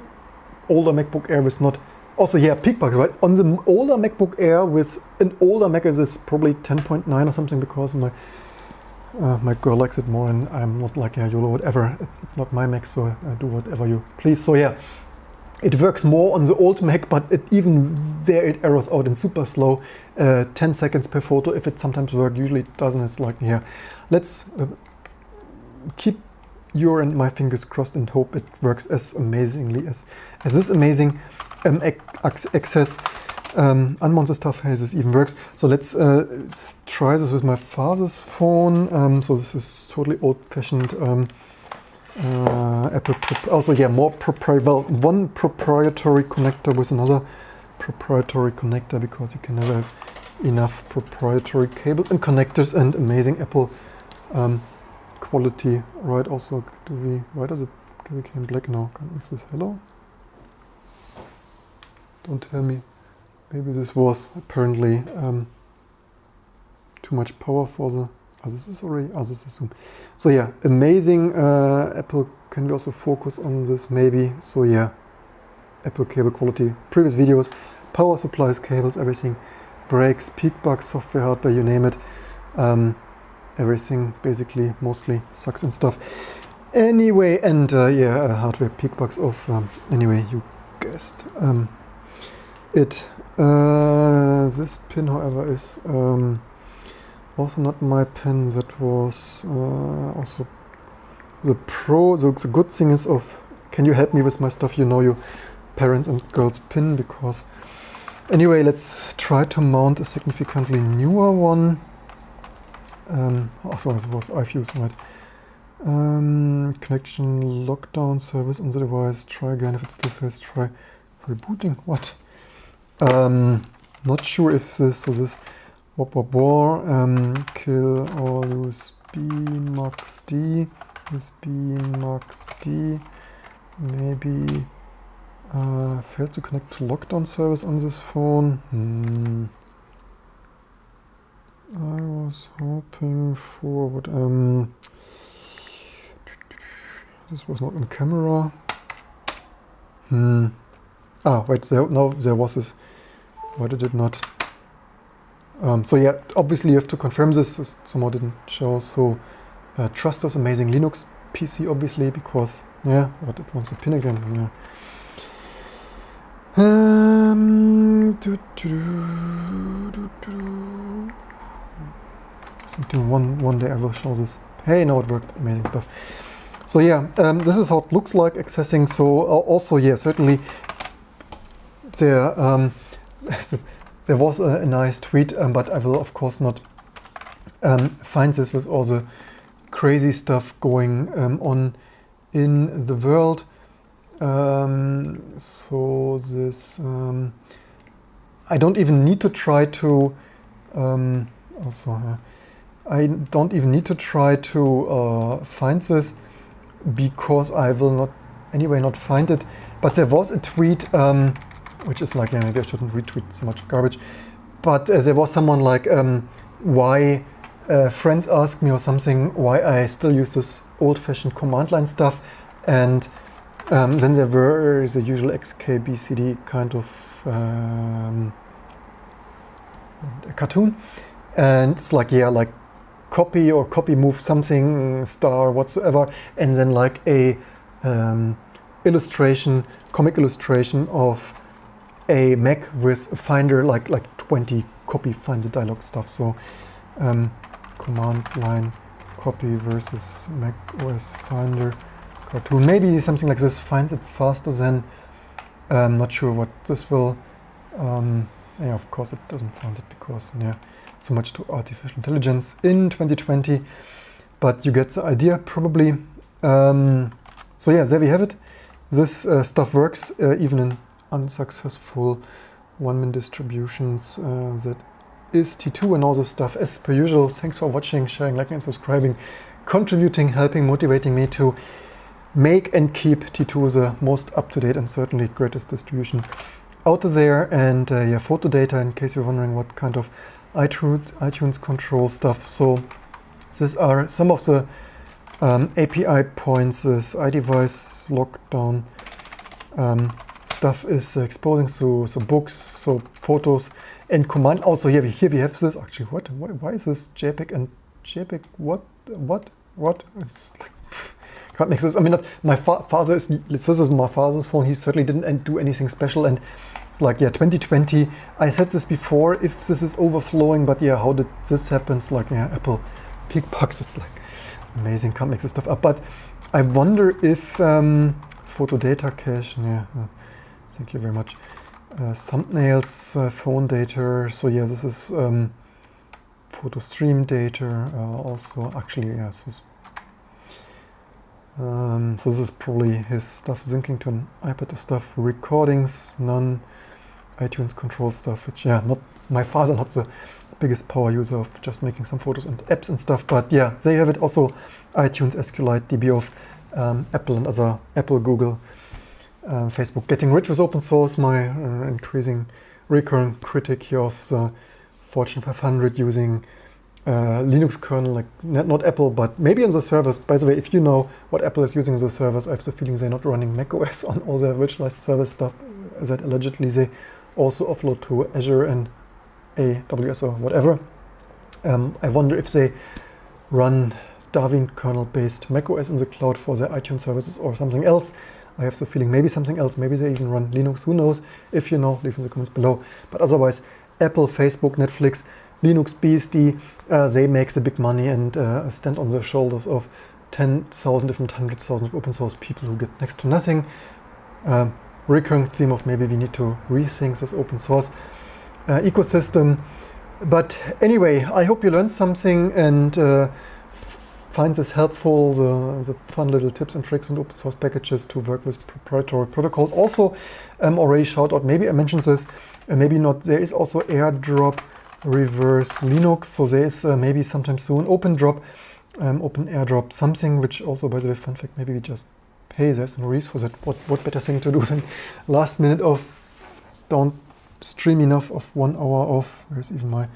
older MacBook Air with not, also yeah, peakbugs, right? On the older MacBook Air with an older Mac, is probably 10.9 or something, because my girl likes it more, and I'm not like, yeah, YOLO, whatever. It's not my Mac, so do whatever you please. So yeah, It works more on the old Mac, but it errors out in super slow, 10 seconds per photo. If it sometimes works, usually it doesn't. It's like, yeah, let's keep your and my fingers crossed and hope it works as amazingly as this amazing access. Unmonster stuff has this even works. So let's try this with my father's phone. So this is totally old-fashioned Apple. Also, yeah, more one proprietary connector with another proprietary connector, because you can never have enough proprietary cables and connectors, and amazing Apple quality. Right? Also, why does it become black now? Is this hello? Don't tell me. Maybe this was apparently too much power for the. This is already. This is Zoom. So yeah, amazing. Apple. Can we also focus on this? Maybe. So yeah, Apple cable quality. Previous videos, power supplies, cables, everything. Brakes, peak bugs, software, hardware, you name it. Everything basically mostly sucks and stuff. Anyway, and yeah, hardware, peak bugs off. Anyway, you guessed it. This pin, however, is also not my pin. That was also the Pro. The good thing is can you help me with my stuff? You know your parents and girls pin, because anyway, let's try to mount a significantly newer one. Also, it was iFuse, right? Connection lockdown service on the device. Try again if it still fails. Try rebooting. What? Not sure if this, kill all USB max D, maybe failed to connect to lockdown service on this phone. I was hoping for what, this was not on camera. Wait, there was this. Why did it not? So yeah, obviously you have to confirm this somehow didn't show. So trust us, amazing Linux PC, obviously, because yeah, but it wants a pin again. Yeah. Something one day I will show this. Hey, no, it worked. Amazing stuff. So yeah, this is how it looks like accessing. So also, yeah, certainly there there was a nice tweet, but I will of course not find this with all the crazy stuff going on in the world. So this I don't even need to try to I don't even need to try to find this, because I will not find it. But there was a tweet which is like, yeah, maybe I shouldn't retweet so much garbage, but there was someone like, why friends asked me or something why I still use this old-fashioned command line stuff, and then there were the usual XKBCD kind of cartoon, and it's like, yeah, like copy move something star whatsoever, and then like a comic illustration of a Mac with a Finder, like 20 copy Finder dialog stuff. So command line copy versus macOS Finder cartoon. Maybe something like this finds it faster than, not sure what this will. Yeah, of course it doesn't find it, because yeah, so much to artificial intelligence in 2020. But you get the idea probably. So yeah, there we have it. This stuff works even in unsuccessful one-min distributions. That is T2 and all this stuff. As per usual, thanks for watching, sharing, liking and subscribing, contributing, helping, motivating me to make and keep T2 the most up-to-date and certainly greatest distribution out there. And yeah, photo data, in case you're wondering what kind of iTunes control stuff. So these are some of the API points. This iDevice lockdown stuff is exposing, so books, so photos and command. Also here we have this. Actually, why is this JPEG and JPEG? What? It's like, can't make this. I mean, not, my father is, this is my father's phone. He certainly didn't do anything special, and it's like, yeah, 2020. I said this before, if this is overflowing, but yeah, how did this happen? It's like, yeah, Apple pickbox. It's like amazing, can't make this stuff up. But I wonder if photo data cache, yeah, thank you very much. Thumbnails, phone data. So yeah, this is photo stream data. Also, actually, yeah. So this is probably his stuff syncing to an iPad stuff. Recordings, none. iTunes control stuff, which, yeah, not my father, not the biggest power user of just making some photos and apps and stuff. But yeah, there you have it. Also, iTunes, SQLite, DB of Apple and other Apple, Google, Facebook. Getting rich with open source. My increasing recurrent critic here of the Fortune 500 using Linux kernel, like not Apple, but maybe on the servers. By the way, if you know what Apple is using on the servers, I have the feeling they're not running macOS on all their virtualized server stuff that allegedly they also offload to Azure and AWS or whatever. I wonder if they run Darwin kernel-based macOS in the cloud for their iTunes services or something else. I have the feeling maybe something else. Maybe they even run Linux. Who knows? If you know, leave in the comments below. But otherwise, Apple, Facebook, Netflix, Linux, BSD, they make the big money and stand on the shoulders of 10,000, if not 100,000 of open source people who get next to nothing. Recurring theme of maybe we need to rethink this open source ecosystem. But anyway, I hope you learned something and find this helpful, the fun little tips and tricks and open source packages to work with proprietary protocols. Also, already shout out, maybe I mentioned this, maybe not, there is also AirDrop reverse Linux, so there is maybe sometime soon OpenDrop, Open AirDrop, something which also, by the way, fun fact, maybe we just pay, there's no reason for that. What better thing to do than last minute of don't stream enough of 1 hour of, where's even my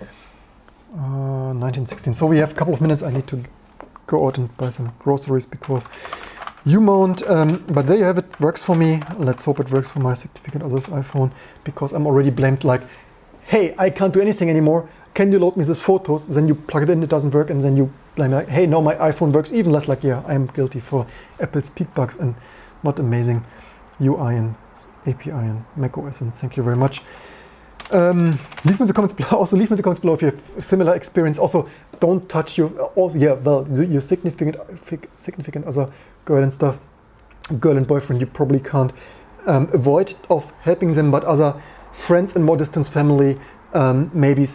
1916. So we have a couple of minutes, I need to go out and buy some groceries because you mount, but there you have it, works for me. Let's hope it works for my significant other's iPhone, because I'm already blamed like, hey, I can't do anything anymore. Can you load me these photos? Then you plug it in, it doesn't work, and then you blame like, hey, no, my iPhone works even less. Like, yeah, I'm guilty for Apple's peak bugs and not amazing UI and API and macOS. And thank you very much. Leave me in the comments below. Also, leave me in the comments below if you have a similar experience. Also, don't touch your, also, yeah, well, your significant other girl and stuff, girl and boyfriend. You probably can't avoid of helping them, but other friends and more distant family, maybe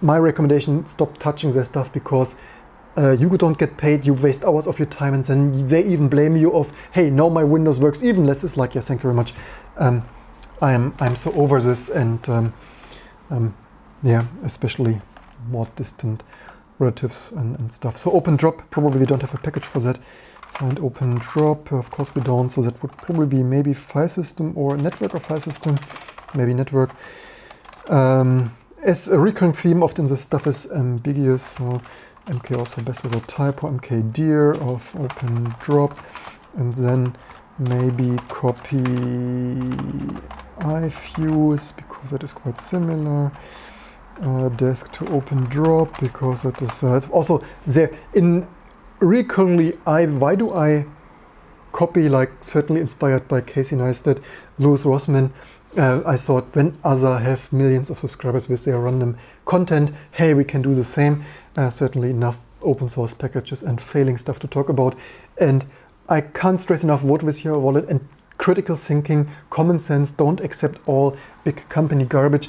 my recommendation: stop touching their stuff, because you don't get paid. You waste hours of your time, and then they even blame you of, hey, now my Windows works even less. It's like, yeah, thank you very much. I'm so over this, and yeah, especially more distant relatives and stuff. So OpenDrop, probably we don't have a package for that. Find OpenDrop, of course we don't, so that would probably be maybe file system or network or file system, maybe network. As a recurring theme, often this stuff is ambiguous, so MK also best without typo, mkdir of OpenDrop, and then maybe copy iFuse, because that is quite similar. Desk to OpenDrop, because that is also there in recurrently. Why do I copy, like certainly inspired by Casey Neistat, Louis Rossmann? I thought when other have millions of subscribers with their random content, hey, we can do the same. Certainly enough open source packages and failing stuff to talk about. And I can't stress enough, vote with your wallet and critical thinking, common sense. Don't accept all big company garbage.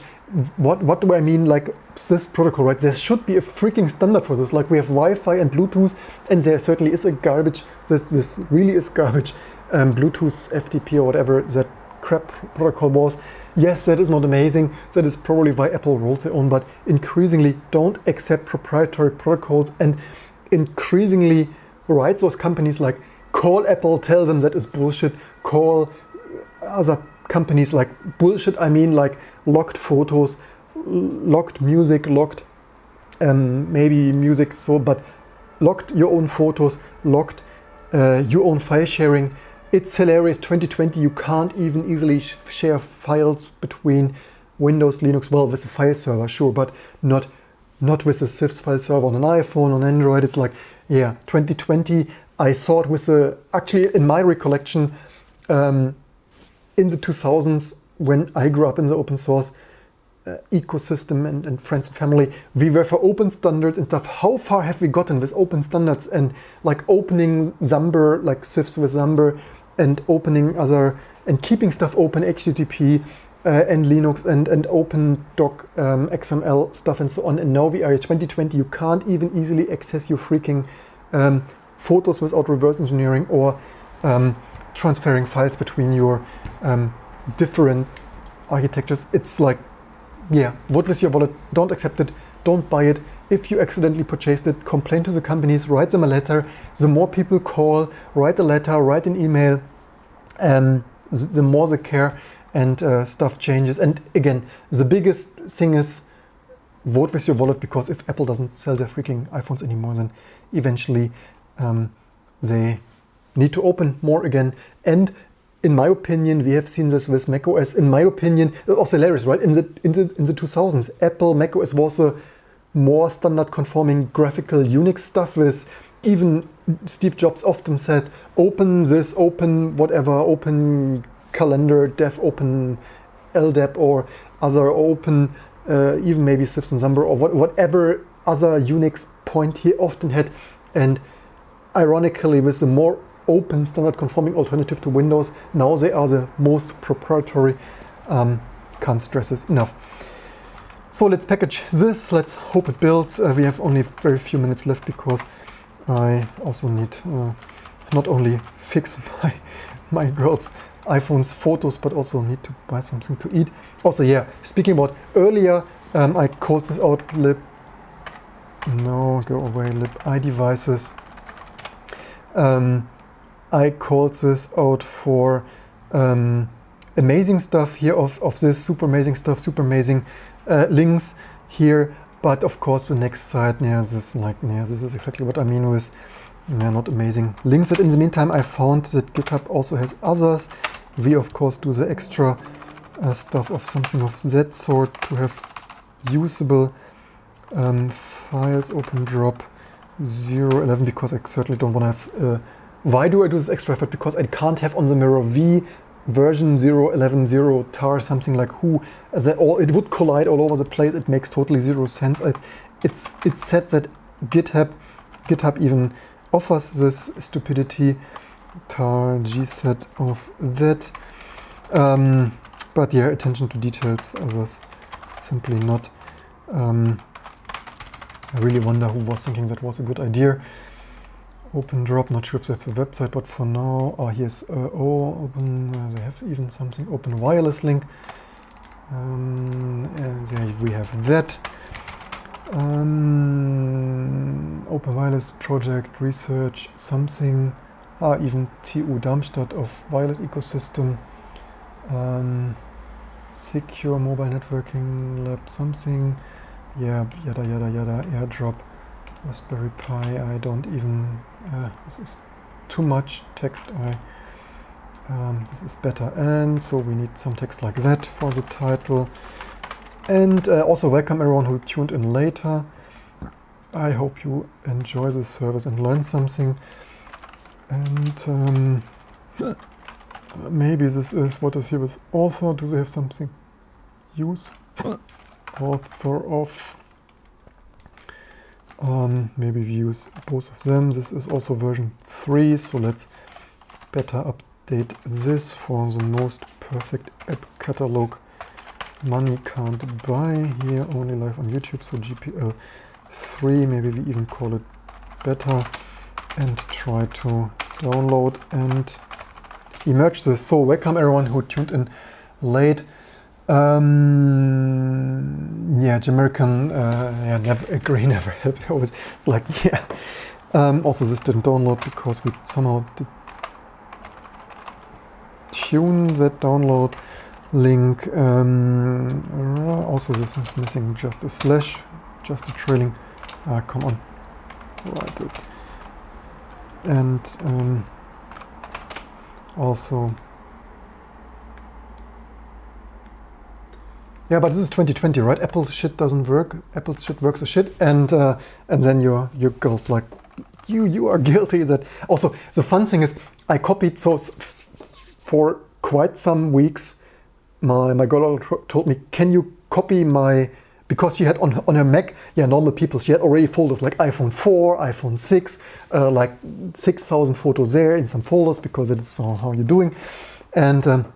What do I mean? Like this protocol, right? There should be a freaking standard for this. Like we have Wi-Fi and Bluetooth, and there certainly is a garbage. This really is garbage. Bluetooth, FTP or whatever that crap protocol was. Yes, that is not amazing. That is probably why Apple rolled their own, but increasingly don't accept proprietary protocols, and increasingly write those companies like, call Apple, tell them that is bullshit. Call other companies like bullshit. I mean, like locked photos, locked music, locked maybe music, so, but locked your own photos, locked your own file sharing. It's hilarious. 2020, you can't even easily share files between Windows, Linux, well, with a file server, sure, but not with a CIFS file server on an iPhone, on Android. It's like, yeah, 2020, I saw it with actually in my recollection, in the 2000s, when I grew up in the open source ecosystem and friends and family, we were for open standards and stuff. How far have we gotten with open standards and like opening Zamber, like CIFs with Zamber, and opening other and keeping stuff open, HTTP and Linux and open doc XML stuff and so on. And now we are at 2020. You can't even easily access your freaking photos without reverse engineering or transferring files between your different architectures. It's like, yeah, vote with your wallet, don't accept it, don't buy it. If you accidentally purchased it, complain to the companies, write them a letter. The more people call, write a letter, write an email, the more they care and stuff changes. And again, the biggest thing is vote with your wallet, because if Apple doesn't sell their freaking iPhones anymore, then eventually they need to open more again. And in my opinion, we have seen this with macOS. In my opinion, it was hilarious, right? In the 2000s, Apple macOS was a more standard conforming graphical Unix stuff with, even Steve Jobs often said, open this, open whatever, open calendar, dev, open LDAP or other open, even maybe CIFs and Zamber or whatever other Unix point he often had. And ironically, with the more open standard conforming alternative to Windows, now they are the most proprietary. Can't stress this enough. So let's package this, let's hope it builds. We have only very few minutes left, because I also need not only fix my girl's iPhone's photos, but also need to buy something to eat. Also, yeah, speaking about earlier, I called this out libimobiledevices. I called this out for amazing stuff here of this super amazing stuff, super amazing links here. But of course, the next side, this is exactly what I mean with not amazing links. That in the meantime, I found that GitHub also has others. We of course do the extra stuff of something of that sort to have usable files. Open drop 0.11, because I certainly don't want to have. Why do I do this extra effort? Because I can't have on the mirror V version 0.11.0 tar something like who. It would collide all over the place. It makes totally zero sense. It's said that GitHub even offers this stupidity. Tar gset of that. But yeah, attention to details. Others simply not. I really wonder who was thinking that was a good idea. Open drop, not sure if they have a website, but for now, here's open, they have even something, open wireless link. And there we have that. Open wireless project, research, something, even TU Darmstadt of wireless ecosystem. Secure mobile networking lab, something. Yeah, yada yada yada, airdrop, Raspberry Pi. I don't even, this is too much text. This is better. And so we need some text like that for the title. And also welcome everyone who tuned in later. I hope you enjoy this service and learn something. And maybe this is what is here with author. Do they have something? Use author of. Maybe we use both of them. This is also version 3, so let's better update this for the most perfect app catalog money can't buy. Here only live on YouTube, so GPL 3, maybe we even call it beta, and try to download and emerge this. So welcome everyone who tuned in late. Yeah, Jamaican, never agree, never help. Always, it's like, yeah. Also, this didn't download because we somehow did tune that download link. Also, this is missing just a slash, just a trailing. Come on, write it. And also. Yeah, but this is 2020, right? Apple's shit doesn't work. Apple's shit works as shit, and then your girl's like you are guilty. That also the fun thing is I copied, so for quite some weeks my girl told me, can you copy my, because she had on her Mac, normal people, she had already folders like iPhone 4, iPhone 6, like 6,000 photos there in some folders, because it is how you're doing. And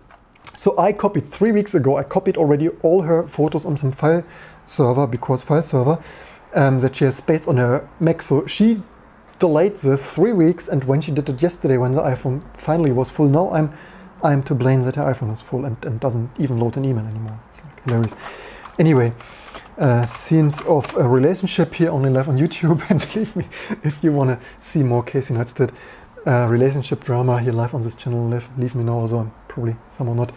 so I copied 3 weeks ago, I copied already all her photos on some file server, because file server, that she has space on her Mac. So she delayed this 3 weeks, and when she did it yesterday, when the iPhone finally was full, now I'm to blame that her iPhone is full and doesn't even load an email anymore. It's like hilarious. Anyway, scenes of a relationship here, only live on YouTube, and leave me if you want to see more Casey Neistat relationship drama here live on this channel. Leave me know, also probably some or not.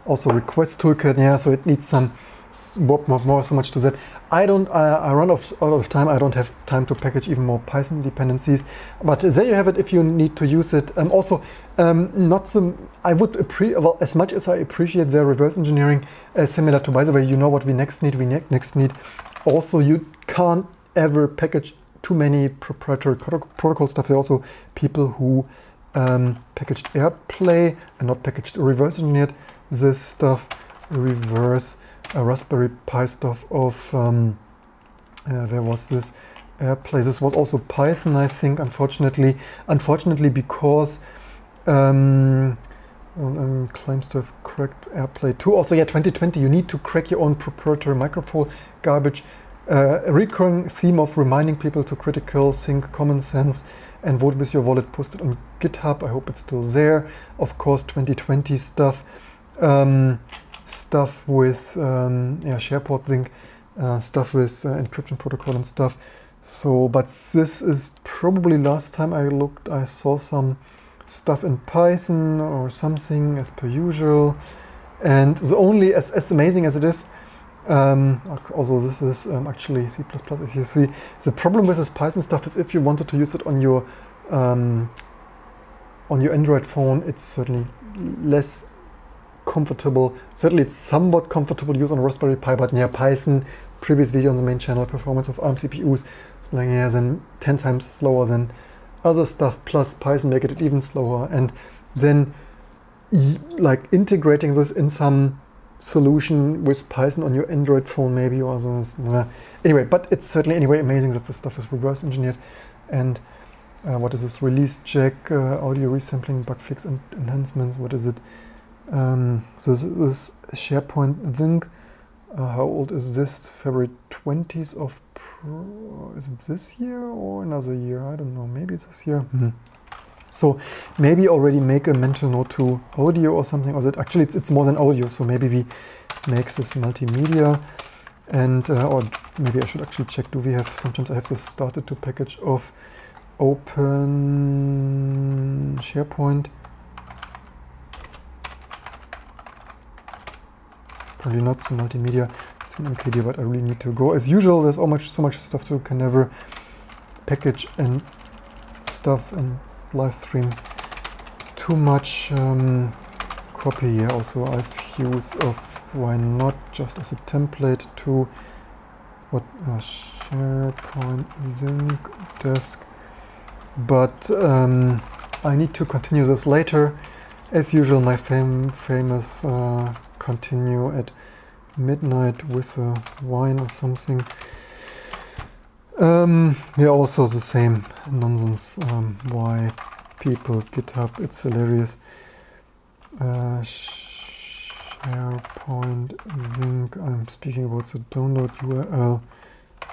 Also request toolkit, so it needs some more so much to that. I run out of time. I don't have time to package even more Python dependencies, but there you have it if you need to use it. Also, I would well, as much as I appreciate their reverse engineering, similar to, by the way, you know what we next need? We next need also, you can't ever package too many proprietary protocol stuff. There are also people who packaged AirPlay and not packaged reverse engineered this stuff. Reverse Raspberry Pi stuff of where was this? AirPlay. This was also Python, I think, unfortunately because claims to have cracked AirPlay 2. Also, 2020, you need to crack your own proprietary microphone garbage. A recurring theme of reminding people to critical think common sense and vote with your wallet, posted on GitHub. I hope it's still there. Of course, 2020 stuff. Stuff with SharePort link, stuff with encryption protocol and stuff. So, but this is probably last time I looked, I saw some stuff in Python or something as per usual. And the only, as amazing as it is, also this is actually C++ as you see. The problem with this Python stuff is if you wanted to use it on your Android phone, it's certainly less comfortable. Certainly it's somewhat comfortable to use on a Raspberry Pi, but Python, previous video on the main channel, performance of ARM CPUs, it's like then 10 times slower than other stuff, plus Python make it even slower, and then like integrating this in some solution with Python on your Android phone maybe, or something. Anyway, but it's certainly anyway amazing that the stuff is reverse engineered. And what is this? Release check, audio resampling, bug fix and enhancements. What is it? So this SharePoint link, how old is this? February 20th of is it this year or another year? I don't know, maybe it's this year. So maybe already make a mental note to audio or something, or that actually it's more than audio, so maybe we make this multimedia. And or maybe I should actually check, do we have, sometimes I have this started to package of open SharePoint. Probably not, so multimedia, it's an MKD, but I really need to go. As usual, there's so much stuff to can never package and stuff and live stream too much. Copy here also iFuse of why not, just as a template to what SharePoint Sync Desk. But I need to continue this later. As usual, my famous continue at midnight with a wine or something. Also the same nonsense. Why people GitHub, it's hilarious. SharePoint link, I'm speaking about the download URL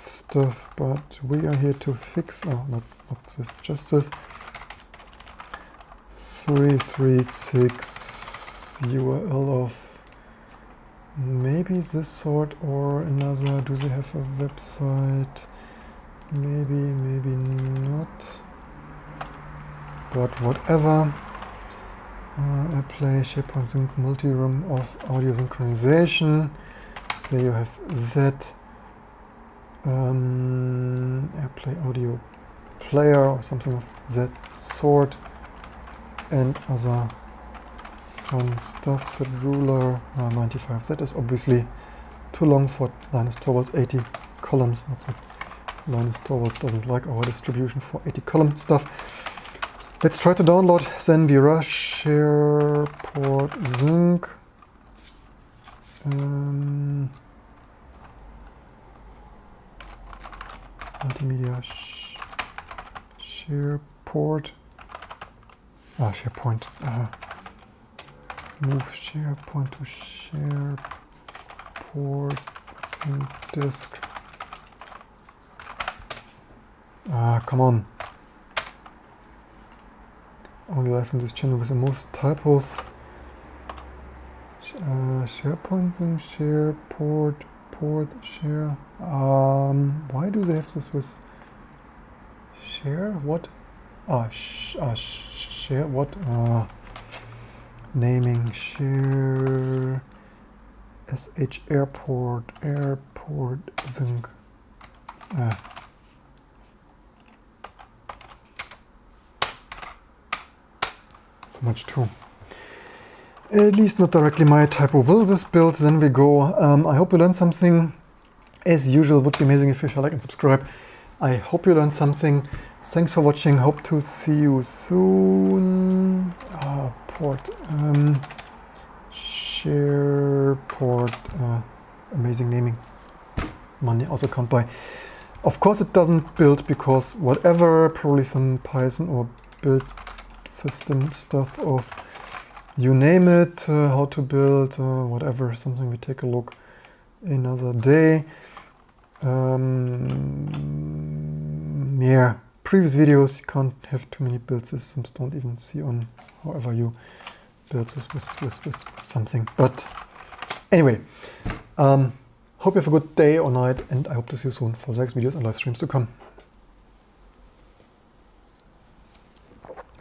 stuff, but we are here to fix, not this, just this. 336 URL of maybe this sort or another. Do they have a website? Maybe, maybe not. But whatever. AirPlay, SharePoint Sync, multi-room of audio synchronization. So you have that. AirPlay audio player or something of that sort. And other fun stuff. Set ruler 95. That is obviously too long for Linus Torvalds 80 columns. Not that Linus Torvalds doesn't like our distribution for 80 column stuff. Let's try to download Zenvira SharePort Sync. Multimedia SharePort. SharePoint. Move SharePoint to SharePort disk. Come on. Only live in this channel with the most typos. SharePoint thing, SharePort, port, share. Why do they have this with share? What? Share what? Naming share sh airport thing. So much too. At least not directly my typo. Will this build? Then we go. I hope you learned something. As usual, would be amazing if you share, like, and subscribe. I hope you learned something. Thanks for watching. Hope to see you soon. Port. SharePort. Amazing naming. Money also can't buy. Of course it doesn't build because whatever, probably some Python or build system stuff of you name it, how to build, whatever, something we take a look another day. Yeah, previous videos, you can't have too many build systems, don't even see on however you build this with something. But anyway, hope you have a good day or night, and I hope to see you soon for the next videos and live streams to come.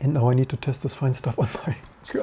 And now I need to test this fine stuff on my